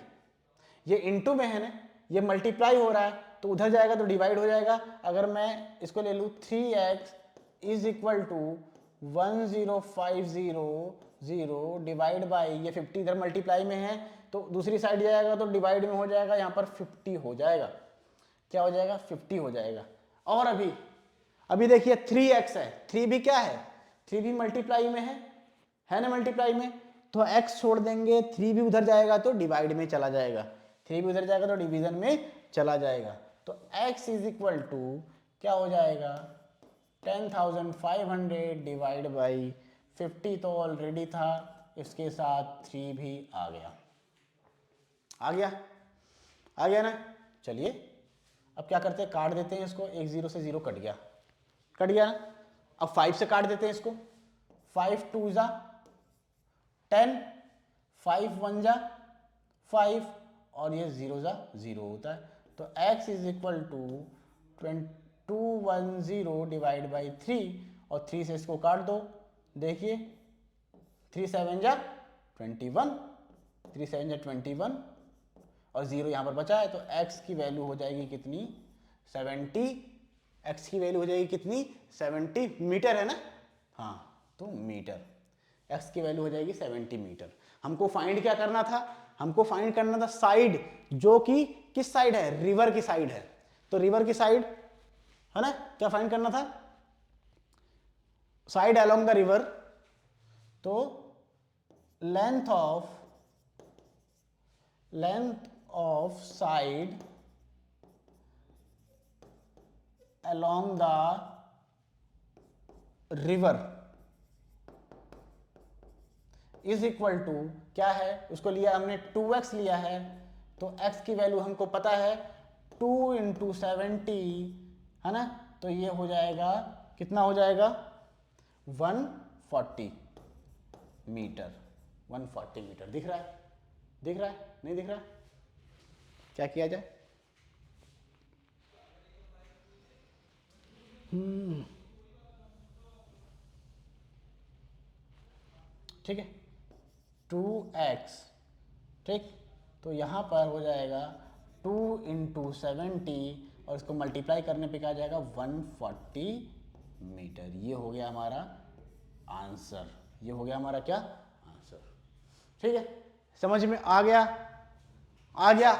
ये इंटू में है ना, ये मल्टीप्लाई हो रहा है, तो उधर जाएगा तो डिवाइड हो जाएगा। अगर मैं इसको ले लूँ 3x is equal to 10500 divide by ये 50 इधर मल्टीप्लाई में है, तो दूसरी साइड जाएगा तो डिवाइड में हो जाएगा, यहाँ पर 50 हो जाएगा। क्या हो जाएगा, 50 हो जाएगा। और अभी देखिए 3x है, 3 भी क्या है, 3 भी मल्टीप्लाई में है ना, मल्टीप्लाई में, तो x छोड़ देंगे, 3 भी उधर जाएगा तो डिवाइड में चला जाएगा, 3 भी उधर जाएगा तो डिवीजन में चला जाएगा। तो x इज इक्वल टू क्या हो जाएगा, 10,500 डिवाइड बाई 50 तो ऑलरेडी था, इसके साथ 3 भी आ गया ना। चलिए अब क्या करते हैं, काट देते हैं इसको, एक 0 से 0 कट गया ना। अब 5 से काट देते हैं इसको, 5 2 जा 10, 5 1 जा 5 और ये 0 जा 0 होता है। तो x is equal to 210 divide by 3 और 3 से इसको काट दो, देखिए 3 7 जा 21, 3 7 जा 21 और 0 यहाँ पर बचा है, तो x की वैल्यू हो जाएगी कितनी, 70। x की वैल्यू हो जाएगी कितनी, 70 मीटर है ना, हाँ तो मीटर, x की वैल्यू हो जाएगी 70 मीटर। हमको फाइंड क्या करना था, हमको फाइंड करना था साइड, जो कि किस साइड है, रिवर की साइड है। तो रिवर की साइड है ना, क्या फाइंड करना था, साइड अलोंग द रिवर, तो length of side along the river is equal to क्या है, उसको लिया हमने 2x लिया है, तो x की वैल्यू हमको पता है 2 इंटू 70 है ना, तो ये हो जाएगा कितना हो जाएगा 140 मीटर। 140 मीटर दिख रहा है, दिख रहा है नहीं दिख रहा है? क्या किया जाए? ठीक है, 2x, ठीक, तो यहाँ पर हो जाएगा 2 इंटू 70 और इसको मल्टीप्लाई करने पे क्या आ जाएगा 140 मीटर। ये हो गया हमारा आंसर, ये हो गया हमारा क्या आंसर। ठीक है, समझ में आ गया? आ गया?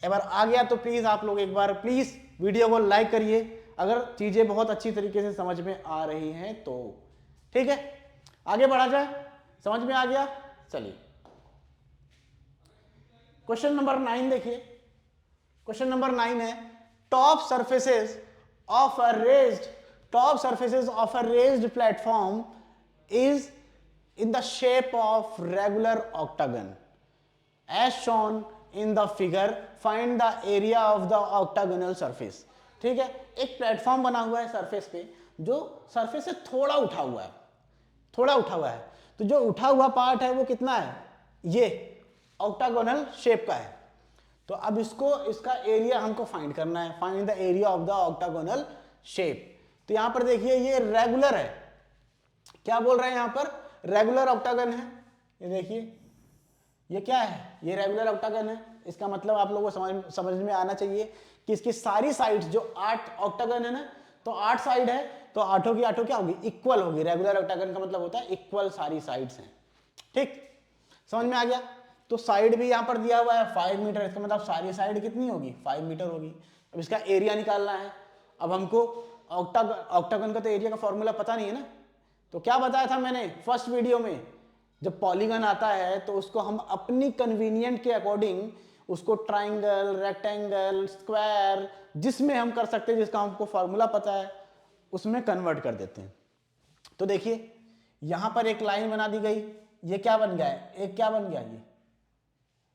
एक बार आ गया तो प्लीज आप लोग एक बार प्लीज वीडियो को लाइक करिए अगर चीजें बहुत अच्छी तरीके से समझ में आ रही हैं तो। ठीक है, आगे बढ़ा जाए, समझ में आ गया? चलिए क्वेश्चन नंबर 9 देखिए। क्वेश्चन नंबर 9 है top surfaces of a raised platform is in the shape of regular octagon as shown in the figure, find the area of the octagonal surface। ठीक है, एक प्लेटफॉर्म बना हुआ है सरफेस पे, जो सरफेस से थोड़ा उठा हुआ है, थोड़ा उठा हुआ है, तो जो उठा हुआ पार्ट है वो कितना है, ये ऑक्टागोनल शेप का है। तो अब इसको, इसका एरिया हमको फाइंड करना है, find the area of the octagonal shape. तो यहां पर देखिए ये रेगुलर है, क्या बोल रहे हैं यहां पर, रेगुलर ऑक्टागन है। ये देखिए ये क्या है, ये रेगुलर ऑक्टागन है। इसका मतलब आप लोगों को समझ में आना चाहिए कि इसकी सारी साइड्स, जो 8 ऑक्टागन है ना, तो 8 साइड है, तो आठों की आठों क्या होगी, इक्वल होगी। रेगुलर ऑक्टागन का मतलब होता है इक्वल सारी साइड्स हैं। ठीक, समझ में आ गया? तो साइड भी यहां पर दिया हुआ है 5 मीटर, इसका मतलब सारी साइड कितनी होगी 5 मीटर होगी। अब इसका एरिया निकालना है। अब हमको ऑक्टागन का तो एरिया का फॉर्मूला पता नहीं है ना, तो क्या बताया था मैंने फर्स्ट वीडियो में, जब पॉलीगन आता है तो उसको हम अपनी कन्वीनियंट के अकॉर्डिंग उसको ट्राइंगल, रेक्टेंगल, स्क्वायर, जिसमें हम कर सकते हैं, जिसका हमको फॉर्मूला पता है उसमें कन्वर्ट कर देते हैं। तो देखिए यहां पर एक लाइन बना दी गई, ये क्या बन गया है, एक क्या बन गया,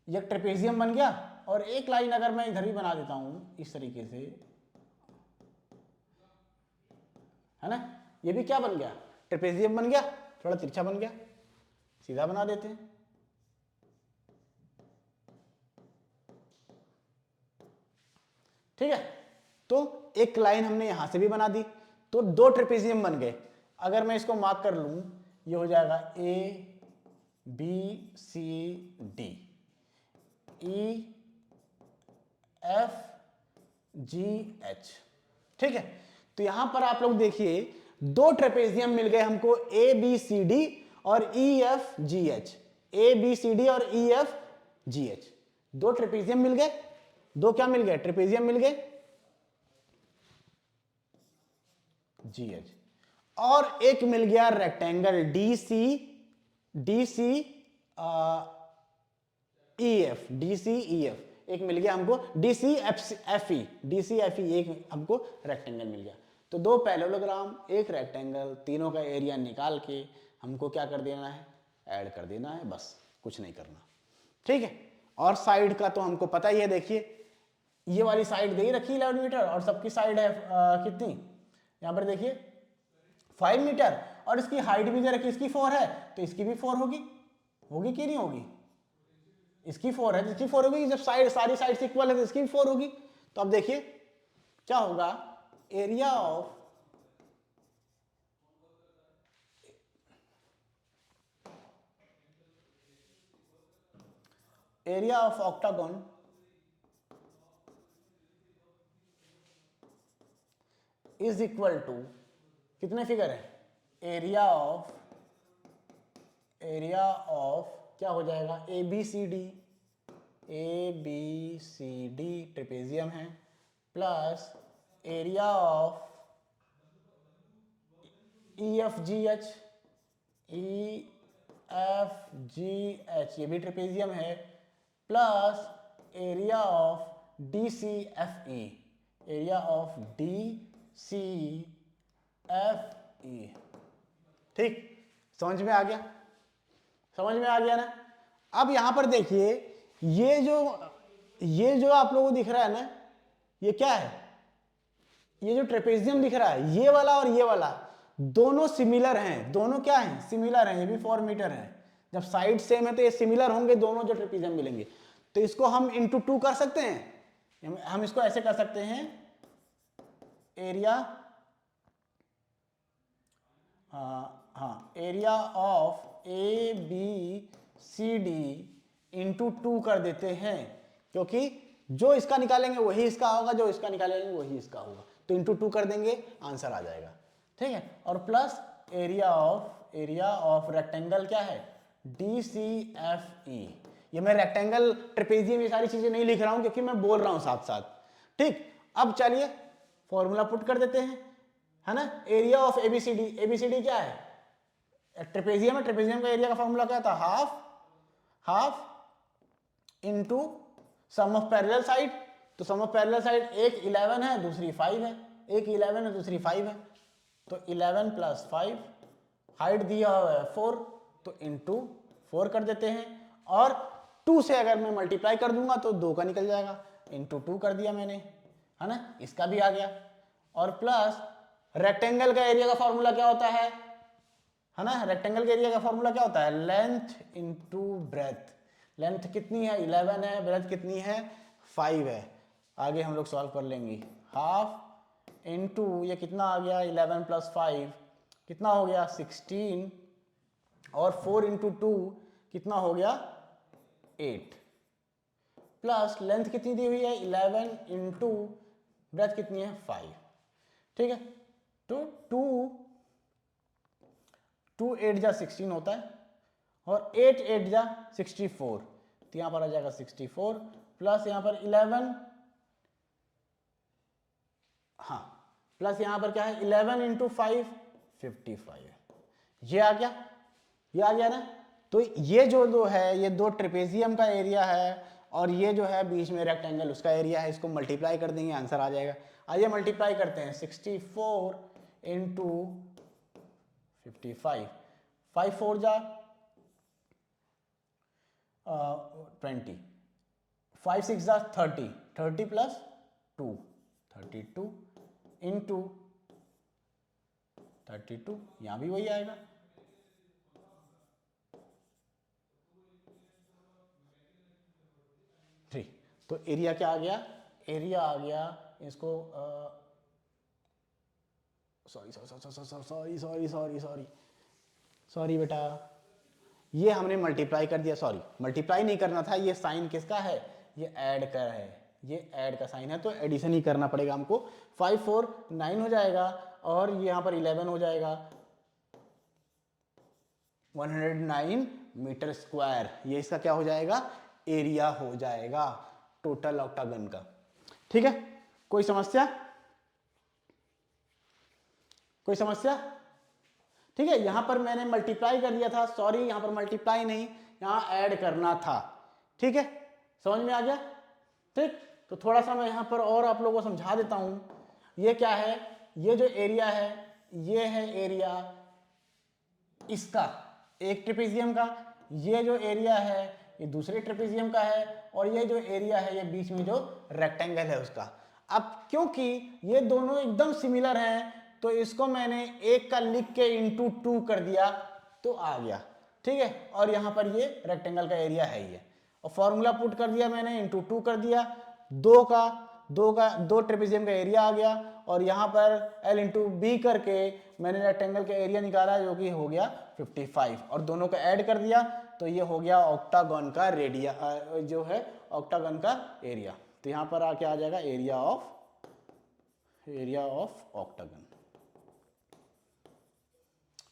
ये ट्रेपेजियम बन गया। और एक लाइन अगर मैं इधर ही बना देता हूं इस तरीके से, है ना, ये भी क्या बन गया, ट्रेपेजियम बन गया, थोड़ा तिरछा बन गया, सीधा बना देते हैं। ठीक है, तो एक लाइन हमने यहां से भी बना दी, तो 2 ट्रेपेजियम बन गए। अगर मैं इसको मार्क कर लूं, ये हो जाएगा ABCD, EFGH। ठीक है, तो यहां पर आप लोग देखिए 2 ट्रेपेजियम मिल गए हमको, ABCD और EFGH। ABCD और EFGH 2 ट्रेपेजियम मिल गए, 2 क्या मिल गए, ट्रेपेजियम मिल गए, GH। और एक मिल गया रेक्टेंगल DCEF, एक मिल गया हमको DCFE, एक हमको रेक्टेंगल मिल गया। तो 2 पैरेललोग्राम, एक रेक्टेंगल, तीनों का एरिया निकाल के हमको क्या कर देना है, ऐड कर देना है, बस कुछ नहीं करना। ठीक है, और साइड का तो हमको पता ही है, देखिए ये वाली साइड दे ही रखी 11 मीटर और सबकी साइड है कितनी, यहां पर देखिए 5 मीटर, और इसकी हाइट भी दे रखी, इसकी 4 है तो इसकी भी 4 होगी, होगी कि नहीं होगी, इसकी 4 है, इसकी 4 होगी, जब साइड सारी साइड इक्वल है तो इसकी भी 4 होगी। तो अब देखिए क्या होगा, area of octagon is equal to, कितने फिगर है, एरिया ऑफ क्या हो जाएगा, ABCD ट्रेपेजियम है, प्लस एरिया ऑफ EFGH ये भी ट्रेपेजियम है, प्लस एरिया ऑफ DCFE, ठीक, समझ में आ गया, समझ में आ गया ना। अब यहां पर देखिए ये जो आप लोगों को दिख रहा है ना, ये क्या है, ये जो ट्रेपेजियम दिख रहा है, ये वाला और ये वाला दोनों सिमिलर हैं, दोनों क्या हैं, सिमिलर हैं, ये भी 4 मीटर है। जब साइड सेम है तो ये सिमिलर होंगे, दोनों जो ट्रेपेजियम मिलेंगे। तो इसको हम इंटू 2 कर सकते हैं, हम इसको ऐसे कर सकते हैं, एरिया, हाँ, area of A B C D into 2 कर देते हैं, क्योंकि जो इसका निकालेंगे वही इसका होगा, जो इसका निकालेंगे वही इसका होगा, तो इंटू 2 कर देंगे, आंसर आ जाएगा। ठीक है, और प्लस एरिया ऑफ रेक्टेंगल क्या है, DCFE। ये मैं रेक्टेंगल, ट्रेपेजियम, ये सारी चीजें नहीं लिख रहा हूं क्योंकि मैं बोल रहा हूं साथ साथ। ठीक, अब चलिए फॉर्मूला पुट कर देते हैं, है ना। एरिया ऑफ ABCD क्या है, ट्रेपेजियम है, ट्रेपेजियम का एरिया का फॉर्मूला क्या था, half into sum of parallel side. तो सम ऑफ पैरेलल साइड, एक 11 है दूसरी 5 है, एक 11 है दूसरी 5 है, तो 11 प्लस 5, हाइट दिया हुआ है 4, तो इंटू 4 कर देते हैं, और 2 से अगर मैं मल्टीप्लाई कर दूंगा तो 2 का निकल जाएगा, इंटू 2 कर दिया मैंने, है ना, इसका भी आ गया। और प्लस रेक्टेंगल का एरिया का फॉर्मूला क्या होता है ना, रेक्टेंगल के एरिया का फॉर्मूला क्या होता है, लेंथ इंटू ब्रेथ। लेंथ कितनी है, 11 है, ब्रेथ कितनी है, 5 है। आगे हम लोग सॉल्व कर लेंगे, हाफ इंटू ये कितना आ गया, 11 प्लस 5 कितना हो गया, 16, और 4 इंटू 2 कितना हो गया, 8, प्लस लेंथ कितनी दी हुई है, 11 इंटू ब्रेथ कितनी है, 5। ठीक है, तो 2 8 जा 16 होता है, और 8 8 जा 64, तो यहां पर आ जाएगा 64, प्लस यहां पर 11, हाँ, प्लस यहां पर क्या है, 11 इंटू 5 55, ये आ गया ना। तो ये जो दो है, ये दो ट्रेपेजियम का एरिया है, और ये जो है बीच में रेक्टेंगल उसका एरिया है, इसको मल्टीप्लाई कर देंगे, आंसर आ जाएगा। आइए मल्टीप्लाई करते हैं, 64 इंटू 55, 5 4 जा 20, 5 6 जा 30, 30 प्लस 2 32 इंटू 32, यहां भी वही आएगा, तो एरिया क्या आ गया, एरिया आ गया, इसको सॉरी बेटा, ये हमने मल्टीप्लाई कर दिया, सॉरी मल्टीप्लाई नहीं करना था, ये साइन किसका है, ये ऐड का है, ये ऐड का साइन है, तो एडिशन ही करना पड़ेगा हमको। 5 4 9 हो जाएगा, और यहाँ पर 11 हो जाएगा, 109 मीटर स्क्वायर, ये इसका क्या हो जाएगा, एरिया हो जाएगा टोटल ऑक्टागन का। ठीक है, कोई समस्या, कोई समस्या? ठीक है, यहां पर मैंने मल्टीप्लाई कर दिया था, सॉरी यहां पर मल्टीप्लाई नहीं, यहां ऐड करना था। ठीक है, समझ में आ गया? ठीक, तो थोड़ा सा मैं यहां पर और आप लोगों को समझा देता हूं। ये क्या है, ये जो एरिया है, ये है एरिया इसका, एक ट्रेपेजियम का, ये जो एरिया है ये दूसरे ट्रेपेजियम का है, और ये जो एरिया है ये बीच में जो रेक्टेंगल है उसका। अब क्योंकि ये दोनों एकदम सिमिलर हैं, तो इसको मैंने एक का लिख के इंटू 2 कर दिया, तो आ गया। ठीक है, और यहां पर ये रेक्टेंगल का एरिया है ये, और फॉर्मूला पुट कर दिया मैंने, इंटू 2 कर दिया, दो ट्रेपेजियम का एरिया आ गया, और यहां पर L इंटू बी करके मैंने रेक्टेंगल का एरिया निकाला, जो कि हो गया 55, और दोनों का ऐड कर दिया, तो ये हो गया ऑक्टागन का रेडिया, जो है ऑक्टागन का एरिया। तो यहां पर आके आ जाएगा एरिया ऑफ ऑक्टागन।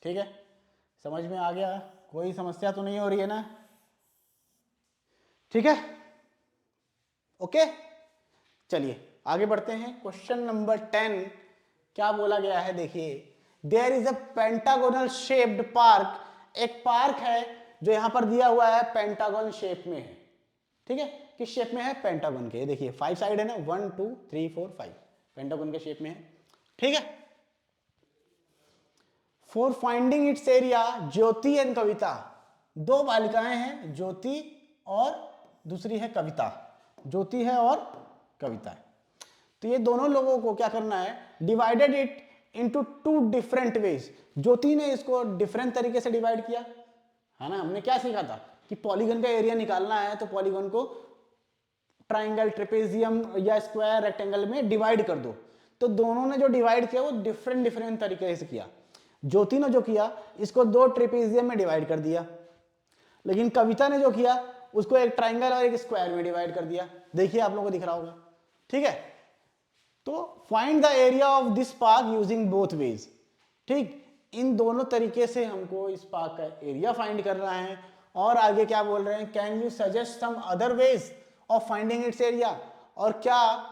ठीक है, समझ में आ गया? कोई समस्या तो नहीं हो रही है ना? ठीक है, ओके, चलिए आगे बढ़ते हैं। क्वेश्चन नंबर 10 क्या बोला गया है, देखिए, there is a pentagonal shaped park, एक पार्क है जो यहां पर दिया हुआ है पेंटागन शेप में है। ठीक है, किस शेप में है, पेंटागन के, देखिए 5 साइड है ना, 1 2 3 4 5, पेंटागन के शेप में है। ठीक है, for finding its area, Jyoti and Kavita, दो बालिकाएं हैं, ज्योति और दूसरी है कविता, ज्योति है और कविता है। तो तो ये दोनों लोगों को क्या करना है, divided it into two different ways. Jyoti ने इसको डिफरेंट तरीके से डिवाइड किया, है ना। हमने क्या सीखा था कि पॉलीगन का एरिया निकालना है तो पॉलीगन को ट्राइंगल, ट्रेपेजियम या स्क्वायर, रेक्टेंगल में डिवाइड कर दो। तो दोनों ने जो डिवाइड किया वो डिफरेंट डिफरेंट तरीके से किया। ज्योति ने जो किया इसको दो ट्रेपेजियम में डिवाइड कर दिया, लेकिन कविता ने जो किया उसको एक ट्राइंगल और एक स्क्वायर में डिवाइड कर दिया। देखिए आप लोगों को दिख रहा होगा, ठीक है। तो find the area of this park using both ways, ठीक। इन दोनों तरीके से हमको इस पार्क का एरिया फाइंड करना है। और आगे क्या बोल रहे हैं, can you suggest some other ways of finding its area, और क्या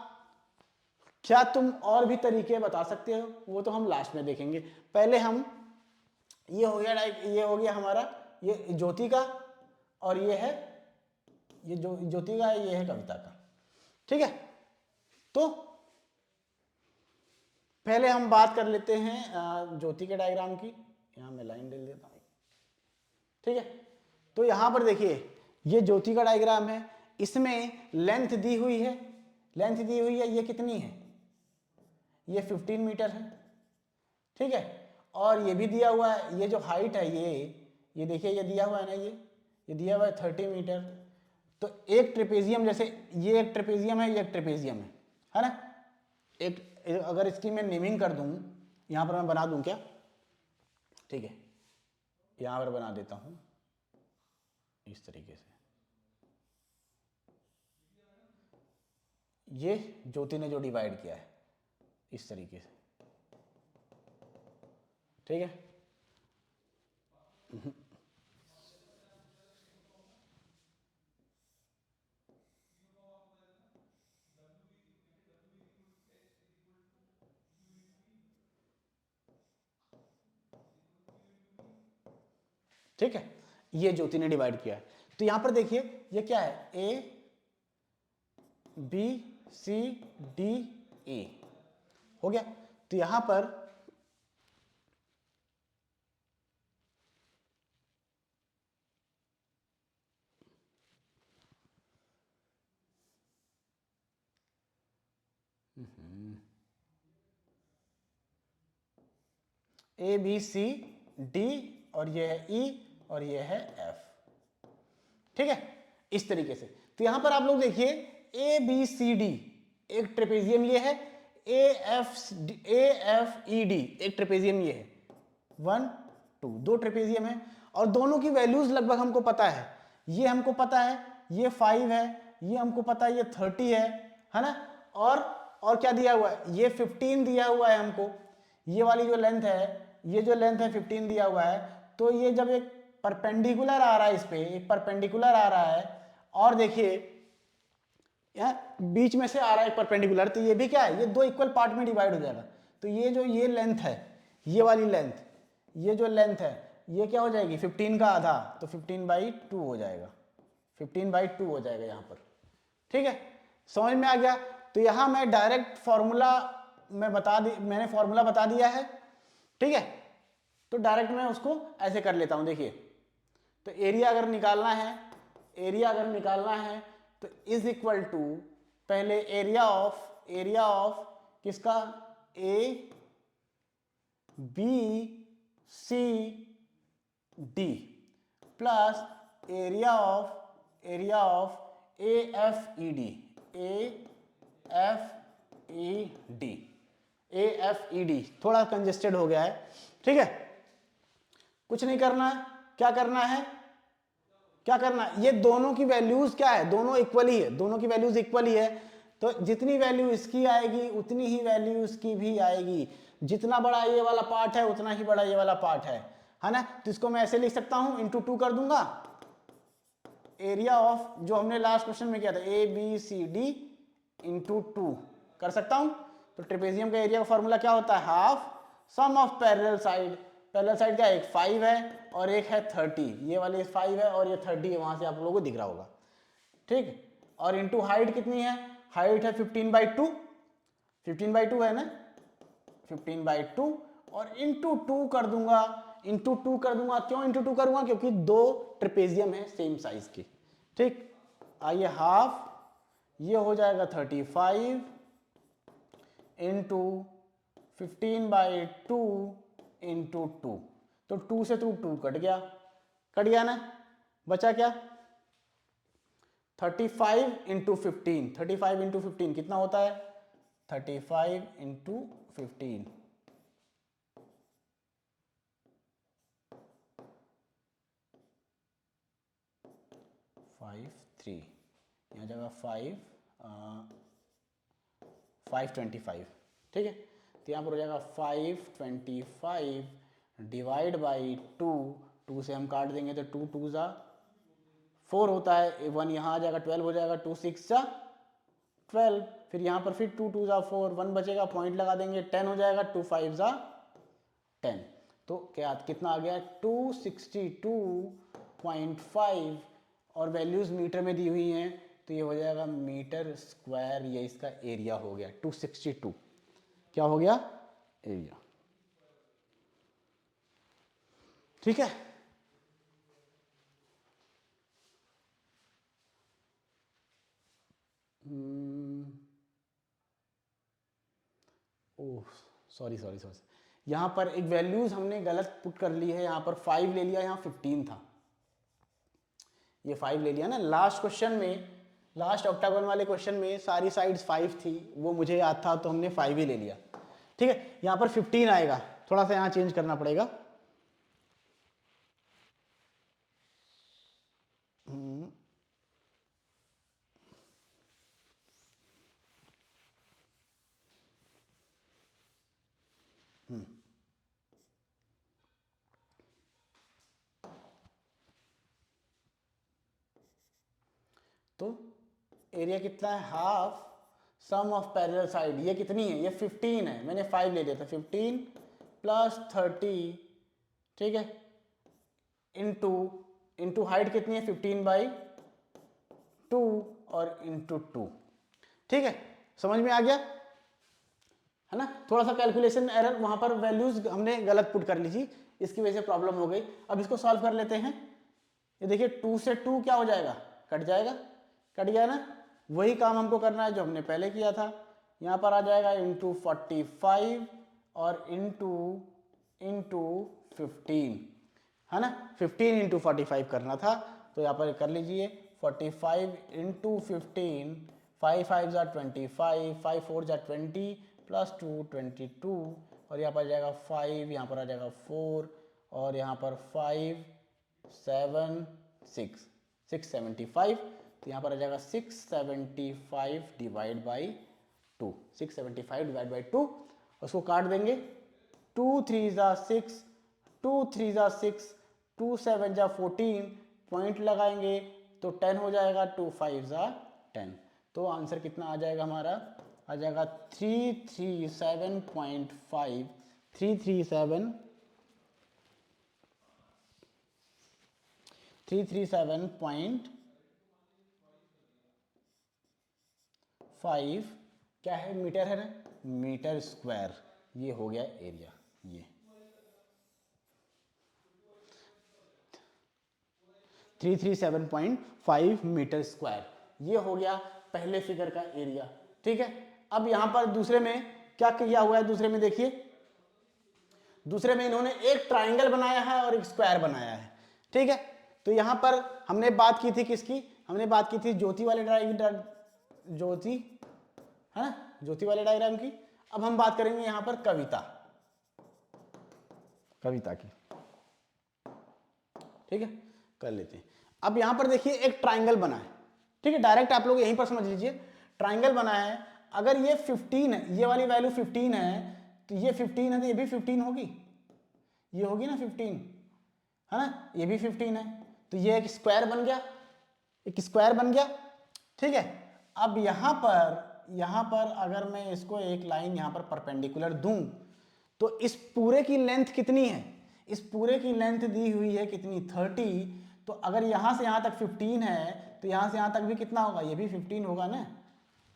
तुम और भी तरीके बता सकते हो, वो तो हम लास्ट में देखेंगे। पहले हम ये हो गया हमारा ये ज्योति का, और ये है ये जो ज्योति का है, ये है कविता का, ठीक है। तो पहले हम बात कर लेते हैं ज्योति के डायग्राम की। यहां मैं लाइन डाल देता हूं, ठीक है। तो यहां पर देखिए ये ज्योति का डायग्राम है, इसमें लेंथ दी हुई है, ये कितनी है, ये 15 मीटर है, ठीक है। और ये भी दिया हुआ है, ये जो हाइट है ये देखिए ये दिया हुआ है ना, ये दिया हुआ है 30 मीटर। तो एक ट्रेपेजियम, जैसे ये एक ट्रेपेजियम है, ये एक ट्रेपेजियम है ना। एक अगर इसकी मैं नेमिंग कर दूं, यहां पर मैं बना दूं क्या, ठीक है, यहां पर बना देता हूं इस तरीके से। ये ज्योति ने जो डिवाइड किया है इस तरीके से, ठीक है। ठीक है, ये ज्योति ने डिवाइड किया है। तो यहां पर देखिए ये क्या है, ए बी सी डी ए हो गया। तो यहां पर ए बी सी डी, और ये है ई, और ये है एफ, ठीक है, इस तरीके से। तो यहां पर आप लोग देखिए ए बी सी डी एक ट्रेपेजियम ये है, ए एफ ई डी एक ट्रेपेजियम ये है, 1 2 दो ट्रेपेजियम है। और दोनों की वैल्यूज लगभग हमको पता है, ये हमको पता है ये 5 है, ये हमको पता है ये 30 है ना। और क्या दिया हुआ है, ये 15 दिया हुआ है हमको, ये वाली जो लेंथ है, ये जो लेंथ है 15 दिया हुआ है। तो ये जब एक परपेंडिकुलर आ रहा है, इस पे एक परपेंडिकुलर आ रहा है, और देखिए बीच में से आ रहा है एक परपेंडिकुलर, तो ये भी क्या है, ये दो इक्वल पार्ट में डिवाइड हो जाएगा। तो ये लेंथ है, ये वाली लेंथ, ये जो लेंथ है ये क्या हो जाएगी, 15 का आधा, तो 15/2 हो जाएगा, 15/2 हो जाएगा यहाँ पर, ठीक है। समझ में आ गया। तो यहां मैं डायरेक्ट फॉर्मूला मैंने फॉर्मूला बता दिया है, ठीक है। तो डायरेक्ट मैं उसको ऐसे कर लेता हूं, देखिए। तो एरिया अगर निकालना है तो इज इक्वल टू, पहले एरिया ऑफ किसका, A B C D plus area of A F E D, थोड़ा कंजेस्टेड हो गया है, ठीक है। कुछ नहीं करना है, क्या करना है, ये दोनों की वैल्यूज क्या है, दोनों इक्वल ही है, दोनों की वैल्यूज इक्वल ही है। तो जितनी वैल्यू इसकी आएगी उतनी ही वैल्यू इसकी भी आएगी, जितना बड़ा ये वाला पार्ट है उतना ही बड़ा ये वाला पार्ट है ना। तो इसको मैं ऐसे लिख सकता हूं, इंटू 2 कर दूंगा, एरिया ऑफ जो हमने लास्ट क्वेश्चन में किया था, A B C D into 2 कर सकता हूं। तो ट्रेपेजियम का एरिया का फॉर्मूला क्या होता है, half sum of parallel side क्या, एक 5 है और एक है 30, ये वाली 5 है और ये 30 है, वहां से आप लोगों को दिख रहा होगा, ठीक। और इंटू हाइट कितनी है, हाइट है 15/2, 15/2 है ना, 15/2, और इंटू 2 कर दूंगा, क्यों इंटू 2 करूंगा, क्योंकि दो ट्रेपेजियम है सेम साइज की, ठीक। आइए हाफ, ये हो जाएगा 35, इंटू 15/2 इंटू 2, तो 2 से 2 कट गया ना, बचा क्या 35 इंटू 15, 35 इंटू 15 कितना होता है 35 इंटू 15, 5 3, यहाँ जगह 525, ठीक है। तो यहाँ पर हो जाएगा 525 डिवाइड बाई 2 से हम काट देंगे तो 2 2 ज़ा 4 होता है, 1 यहाँ आ जाएगा 12 हो जाएगा, 2 6 ज़ा 12, फिर यहाँ पर फिर 2 2 ज़ा 4, 1 बचेगा, पॉइंट लगा देंगे, 10 हो जाएगा, 2 5 ज़ा 10, तो क्या कितना आ गया 262.5, और वैल्यूज मीटर में दी हुई हैं तो ये हो जाएगा मीटर स्क्वायर, ये इसका एरिया हो गया 262, क्या हो गया एरिया, ठीक है। ओह सॉरी, यहाँ पर एक वैल्यूज हमने गलत पुट कर ली है, यहाँ पर 5 ले लिया, यहाँ 15 था, ये 5 ले लिया ना। लास्ट क्वेश्चन में, लास्ट ऑक्टागोन वाले क्वेश्चन में सारी साइड्स 5 थी, वो मुझे याद था तो हमने 5 ही ले लिया, ठीक है। यहाँ पर 15 आएगा, थोड़ा सा यहाँ चेंज करना पड़ेगा, तो एरिया कितना है half sum of parallel side, ये कितनी है, ये 15 है, मैंने 5 ले लिया था, 15 प्लस 30, ठीक है, इंटू हाइट कितनी है 15/2 और इंटू 2, ठीक है, समझ में आ गया है ना। थोड़ा सा कैलकुलेशन एरर, वहां पर वैल्यूज हमने गलत पुट कर ली थी, इसकी वजह से प्रॉब्लम हो गई। अब इसको सॉल्व कर लेते हैं। ये देखिए 2 से 2 क्या हो जाएगा, कट जाएगा, कट गया ना, वही काम हमको करना है जो हमने पहले किया था। यहाँ पर आ जाएगा इंटू 45 और इंटू 15, है ना, 15 इंटू 45 करना था, तो यहाँ पर कर लीजिए 45 इंटू 15, 5 5 ज़ा 25, 5 4 ज़ा 20 प्लस 2 22, और यहाँ पर आ जाएगा 5, यहाँ पर आ जाएगा 4, और यहाँ पर 5 7 6 675, तो यहाँ पर आ जाएगा 675 डिवाइड बाई 2, 675 डिवाइड बाई 2, उसको काट देंगे, 2 3 ज़ा 6, 2 3 ज़ा 6, 2 7 ज़ा 14, पॉइंट लगाएंगे तो 10 हो जाएगा, 2 5 ज़ा 10, तो आंसर कितना आ जाएगा हमारा, आ जाएगा 337.5, 337.5 क्या है, मीटर है ना, मीटर स्क्वायर, ये हो गया एरिया, ये 337.5 मीटर स्क्वायर, ये हो गया पहले फिगर का एरिया, ठीक है। अब यहां पर दूसरे में क्या किया हुआ है, दूसरे में देखिए, दूसरे में इन्होंने एक ट्राइंगल बनाया है और एक स्क्वायर बनाया है, ठीक है। तो यहां पर हमने बात की थी किसकी, हमने बात की थी ज्योति वाले ज्योति, है ना, ज्योति वाले डायग्राम की। अब हम बात करेंगे यहां पर कविता की, ठीक है, कर लेते हैं। अब यहां पर देखिए एक ट्राइंगल बना है, ठीक है, डायरेक्ट आप लोग यहीं पर समझ लीजिए, ट्राइंगल बना है, अगर ये 15 है, ये वाली वैल्यू 15 है, तो ये 15 है तो ये भी 15 होगी, ये होगी ना 15, है ना, ये भी 15 है, तो ये एक स्क्वायर बन गया, एक स्क्वायर बन गया, ठीक है। अब यहां पर अगर मैं इसको एक लाइन यहां पर परपेंडिकुलर दूं, तो इस पूरे की लेंथ कितनी है, इस पूरे की लेंथ दी हुई है कितनी 30, तो अगर यहां से यहां तक 15 है तो यहां से यहां तक भी कितना होगा, ये भी 15 होगा ना।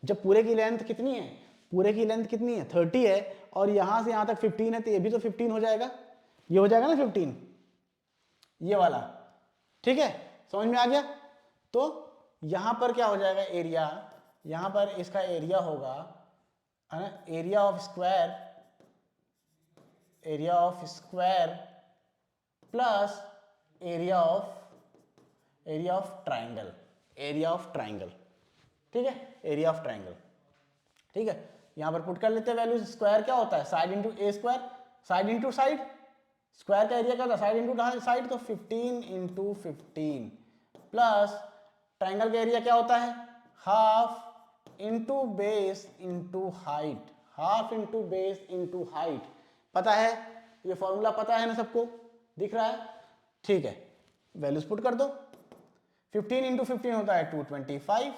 जब पूरे की लेंथ कितनी है, पूरे की लेंथ कितनी है 30 है, और यहां से यहां तक 15 है, तो ये भी तो 15 हो जाएगा, ये हो जाएगा ना 15, ये वाला, ठीक है, समझ में आ गया। तो यहां पर क्या हो जाएगा एरिया, यहां पर इसका एरिया होगा है ना, area of square plus area of triangle, ठीक है, एरिया ऑफ ट्राइंगल, ठीक है। यहां पर पुट कर लेते हैं वैल्यूज। स्क्वायर क्या होता है, side into a square, side into side, square का एरिया क्या होता है, साइड इंटू साइड, तो 15 इंटू 15 प्लस ट्राइंगल का एरिया क्या होता है, half into base into height, half into base into height. पता है ये फॉर्मूला, पता है ना सबको, दिख रहा है, ठीक है। वैल्यूज पुट कर दो, 15 इंटू 15 होता है 225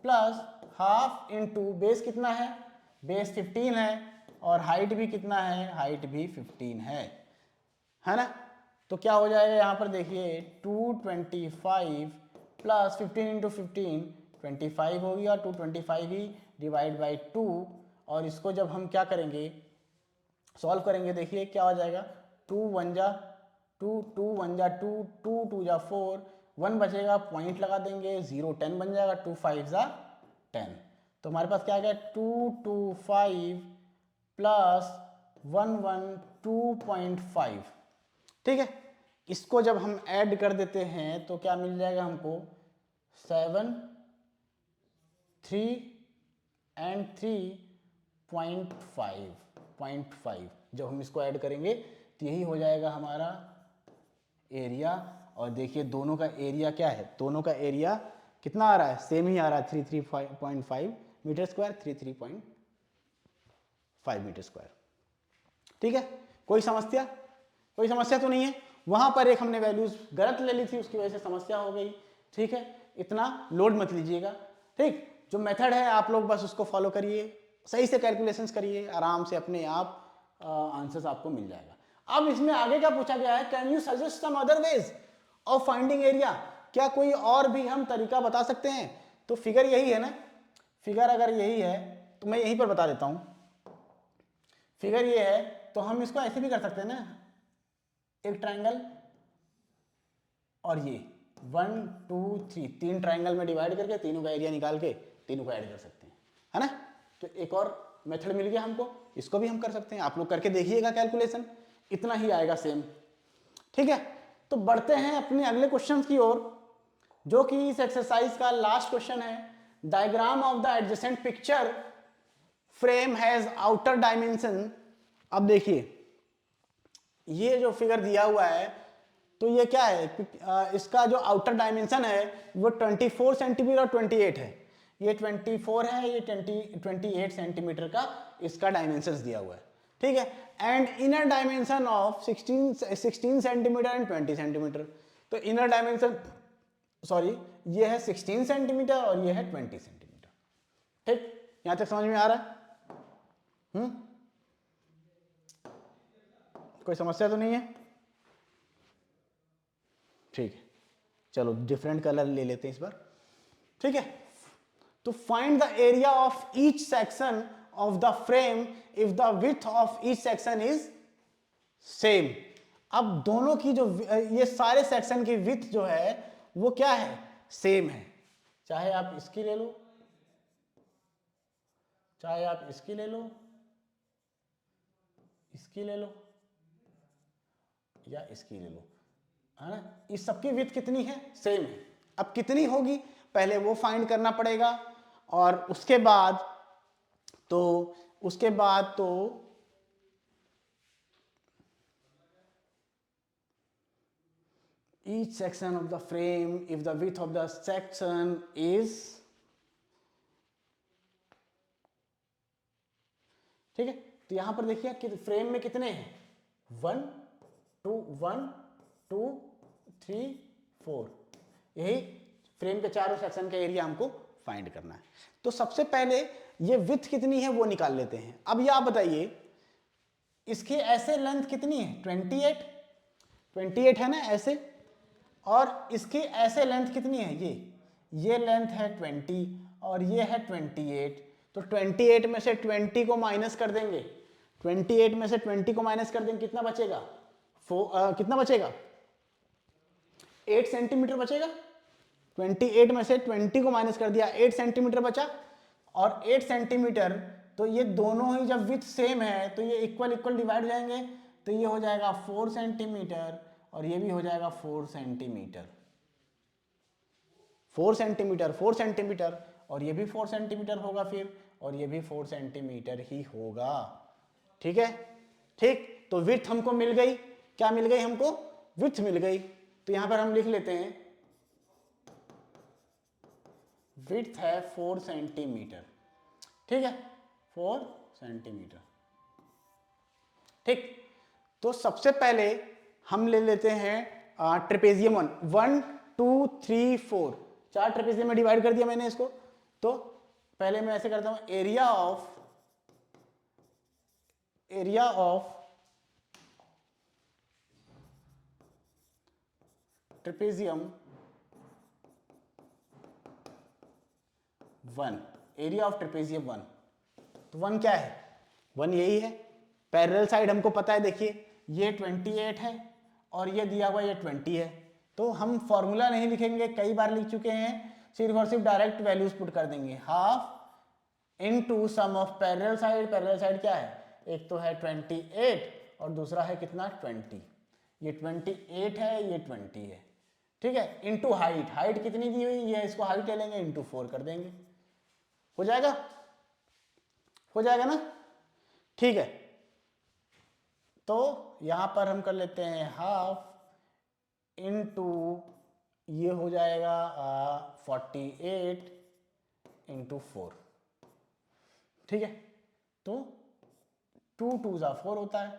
प्लस हाफ इंटू बेस कितना है, बेस 15 है, और हाइट भी कितना है, हाइट भी 15 है ना। तो क्या हो जाएगा यहाँ पर देखिए 225 प्लस 15 इंटू 15 25 हो गया, 225 ही डिवाइड बाई 2, और इसको जब हम क्या करेंगे, सॉल्व करेंगे, देखिए क्या हो जाएगा, 2 1 जा 2, 2 1 जा 2, 2 2 जा 4, 1 बचेगा, पॉइंट लगा देंगे, 0 10 बन जाएगा, 2 5 जा 10। तो हमारे पास क्या आ गया, 225 प्लस 112.5, ठीक है। इसको जब हम ऐड कर देते हैं तो क्या मिल जाएगा हमको, 7 3 एंड 3.5 जब हम इसको ऐड करेंगे तो यही हो जाएगा हमारा एरिया। और देखिए दोनों का एरिया क्या है, दोनों का एरिया कितना आ रहा है, सेम ही आ रहा है, 33.5 मीटर स्क्वायर, 33.5 मीटर स्क्वायर, ठीक है। कोई समस्या तो नहीं है। वहां पर एक हमने वैल्यूज गलत ले ली थी, उसकी वजह से समस्या हो गई, ठीक है। इतना लोड मत लीजिएगा, ठीक। जो मेथड है आप लोग बस उसको फॉलो करिए, सही से कैलकुलेशंस करिए, आराम से अपने आप आंसर्स आपको मिल जाएगा। अब इसमें आगे क्या पूछा गया है, can you suggest some other ways of finding area, क्या कोई और भी हम तरीका बता सकते हैं। तो फिगर यही है ना, फिगर अगर यही है तो मैं यहीं पर बता देता हूं, फिगर ये है, तो हम इसको ऐसे भी कर सकते हैं ना, एक ट्रायंगल और ये 1 2 3 तीन ट्रायंगल में डिवाइड करके तीनों का एरिया निकाल के तीनों को ऐड कर सकते हैं, है ना। तो एक और मेथड मिल गया हमको, इसको भी हम कर सकते हैं, आप लोग करके देखिएगा कैलकुलेशन, इतना ही आएगा सेम, ठीक है। तो बढ़ते हैं अपने अगले क्वेश्चन की ओर, जो कि इस एक्सरसाइज का लास्ट क्वेश्चन है। Diagram of the adjacent picture frame has outer dimension. अब देखिए ये जो फिगर दिया हुआ है, तो ये क्या है, इसका जो आउटर डायमेंशन है वो 24 सेंटीमीटर और 28 है, ये 24 है, ये 28 सेंटीमीटर का इसका डायमेंशन दिया हुआ है, ठीक है। And inner dimension of 16 centimetre and 20 centimetre. तो इनर डायमेंशन सॉरी ये है 16 सेंटीमीटर और ये है 20 सेंटीमीटर, ठीक। यहां तक समझ में आ रहा है, कोई समस्या तो नहीं है, ठीक है। चलो डिफरेंट कलर ले लेते हैं इस बार, ठीक है। तो find the area of each section of the frame if the width of each section is same. अब दोनों की जो ये सारे सेक्शन की विड्थ जो है वो क्या है, सेम है। चाहे आप इसकी ले लो, चाहे आप इसकी ले लो, इसकी ले लो या इसकी ले लो, है ना। इस सबकी विड्थ कितनी है, सेम है। अब कितनी होगी पहले वो फाइंड करना पड़ेगा, और उसके बाद तो each section of the frame if the width of the section is, ठीक है। तो यहां पर देखिए कि फ्रेम में कितने हैं, 1 2 1 2 3 4, यही फ्रेम के चारों सेक्शन का एरिया हमको फाइंड करना है। तो सबसे पहले ये विड्थ कितनी है वो निकाल लेते हैं। अब ये आप बताइए इसकी ऐसे लेंथ कितनी है, 28 है ना ऐसे, और इसकी ऐसे लेंथ कितनी है, ये लेंथ है 20 और ये है 28। तो 28 में से 20 को माइनस कर देंगे, 28 में से 20 को माइनस कर देंगे, कितना बचेगा, कितना बचेगा, 8 सेंटीमीटर बचेगा। 28 में से 20 को माइनस कर दिया, 8 सेंटीमीटर बचा, और 8 सेंटीमीटर तो ये दोनों ही जब विथ सेम है तो ये इक्वल इक्वल डिवाइड हो जाएंगे, तो ये हो जाएगा 4 सेंटीमीटर और ये भी हो जाएगा 4 सेंटीमीटर, 4 सेंटीमीटर 4 सेंटीमीटर, और ये भी 4 सेंटीमीटर होगा फिर, और ये भी 4 सेंटीमीटर ही होगा। ठीक है, ठीक। तो विड्थ हमको मिल गई, क्या मिल गई हमको? विड्थ मिल गई। तो यहां पर हम लिख लेते हैं विड्थ है 4 सेंटीमीटर। ठीक है, 4 सेंटीमीटर। ठीक, तो सबसे पहले हम ले लेते हैं ट्रेपेजियम 1 2 3 4, 4 ट्रेपेजियम में डिवाइड कर दिया मैंने इसको। तो पहले मैं ऐसे करता हूं, area of trapezium 1, area of trapezium 1। तो 1 क्या है? 1 यही है, पैरेलल साइड हमको पता है, देखिए ये 28 है और ये दिया हुआ ये 20 है। तो हम फॉर्मूला नहीं लिखेंगे, कई बार लिख चुके हैं, सिर्फ और सिर्फ डायरेक्ट वैल्यूज पुट कर देंगे। Half into sum of parallel side, parallel side क्या है? एक तो है 28 और दूसरा है कितना? 20। ये 28 है, ये 20 है। ठीक है, इनटू हाइट, हाइट कितनी दी हुई है, इसको हाइट ले लेंगे, इनटू 4 कर देंगे, हो जाएगा, हो जाएगा ना? ठीक है, तो यहां पर हम कर लेते हैं हाफ इनटू, ये हो जाएगा 48 इंटू 4। ठीक है, तो 2 2 जा 4 होता है,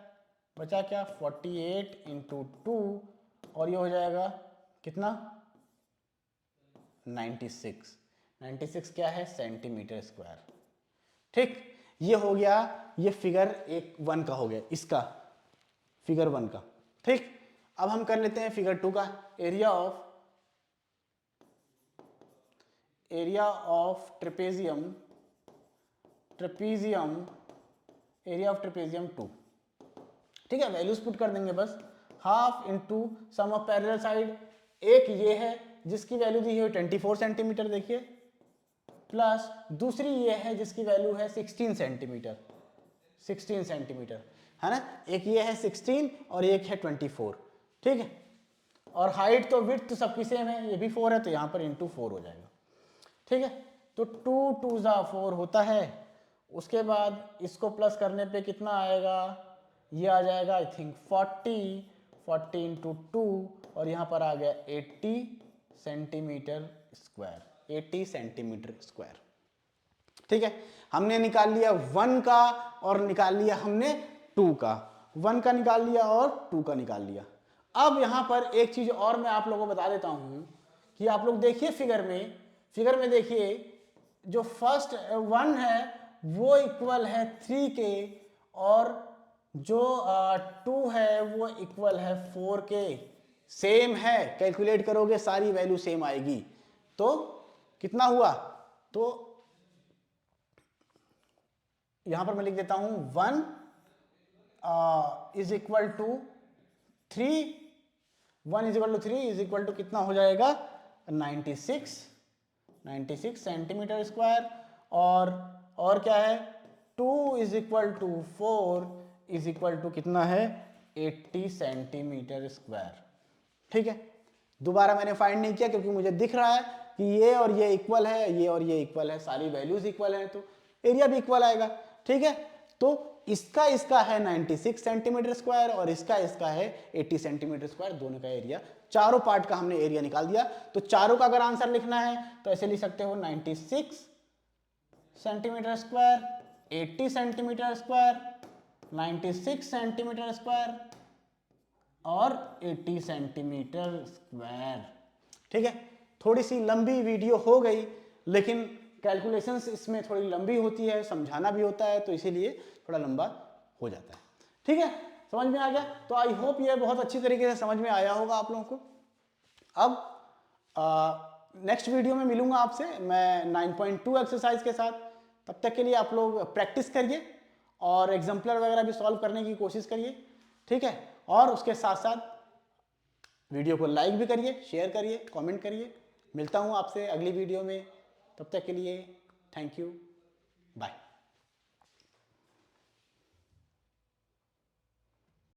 बचा क्या? 48 इंटू 2 और ये हो जाएगा कितना? 96। 96 क्या है? Centimetre square. ठीक, ये हो गया, ये फिगर 1 का हो गया, इसका फिगर 1 का। ठीक, अब हम कर लेते हैं फिगर 2 का। Area of trapezium area of trapezium 2। ठीक है, वैल्यूज पुट कर देंगे बस, half into sum of parallel side, एक ये है जिसकी वैल्यू दी है 24 सेंटीमीटर, देखिए, प्लस दूसरी ये है जिसकी वैल्यू है 16 सेंटीमीटर, 16 सेंटीमीटर है ना, एक ये है 16 और एक है 24। ठीक है, और हाइट तो विड्थ तो सबकी सेम है, ये भी 4 है तो यहाँ पर इंटू 4 हो जाएगा। ठीक है, तो 2 2 जा 4 होता है, उसके बाद इसको प्लस करने पे कितना आएगा? ये आ जाएगा आई थिंक 40 इंटू 2 और यहाँ पर आ गया 80 सेंटीमीटर स्क्वायर, 80 सेंटीमीटर स्क्वायर। ठीक है, हमने निकाल लिया 1 का और निकाल लिया हमने 2 का, 1 का निकाल लिया और 2 का निकाल लिया। अब यहां पर एक चीज और मैं आप लोगों को बता देता हूं कि आप लोग देखिए फिगर में देखिए, जो फर्स्ट 1 है वो इक्वल है 3 के और जो 2 है वो इक्वल है 4 के। सेम है, कैलकुलेट करोगे सारी वैल्यू सेम आएगी। तो कितना हुआ? तो यहां पर मैं लिख देता हूं 1 is equal to 3, 1 is equal to 3 is equal to कितना हो जाएगा? 96 सेंटीमीटर स्क्वायर, और क्या है? 2 is equal to 4 is equal to कितना है? 80 सेंटीमीटर स्क्वायर। ठीक है, दोबारा मैंने फाइंड नहीं किया क्योंकि मुझे दिख रहा है कि ये और ये इक्वल है, ये और ये इक्वल है, सारी वैल्यूज इक्वल हैं तो एरिया भी इक्वल आएगा। ठीक है, तो इसका है 96 सेंटीमीटर स्क्वायर और इसका है 80 सेंटीमीटर स्क्वायर, दोनों का एरिया, चारों पार्ट का हमने एरिया निकाल दिया। तो चारों का अगर आंसर लिखना है तो ऐसे लिख सकते हो 96 centimetre square, 80 centimetre square, 96 centimetre square और 80 सेंटीमीटर स्क्वायर। ठीक है, थोड़ी सी लंबी वीडियो हो गई, लेकिन कैलकुलेशंस इसमें थोड़ी लंबी होती है, समझाना भी होता है, तो इसीलिए थोड़ा लंबा हो जाता है। ठीक है, समझ में आ गया? तो आई होप ये बहुत अच्छी तरीके से समझ में आया होगा आप लोगों को। अब नेक्स्ट वीडियो में मिलूंगा आपसे मैं 9.2 एक्सरसाइज के साथ। तब तक के लिए आप लोग प्रैक्टिस करिए और एग्जाम्पलर वगैरह भी सॉल्व करने की कोशिश करिए। ठीक है, और उसके साथ साथ वीडियो को लाइक भी करिए, शेयर करिए, कमेंट करिए। मिलता हूँ आपसे अगली वीडियो में, तब तक के लिए थैंक यू, बाय।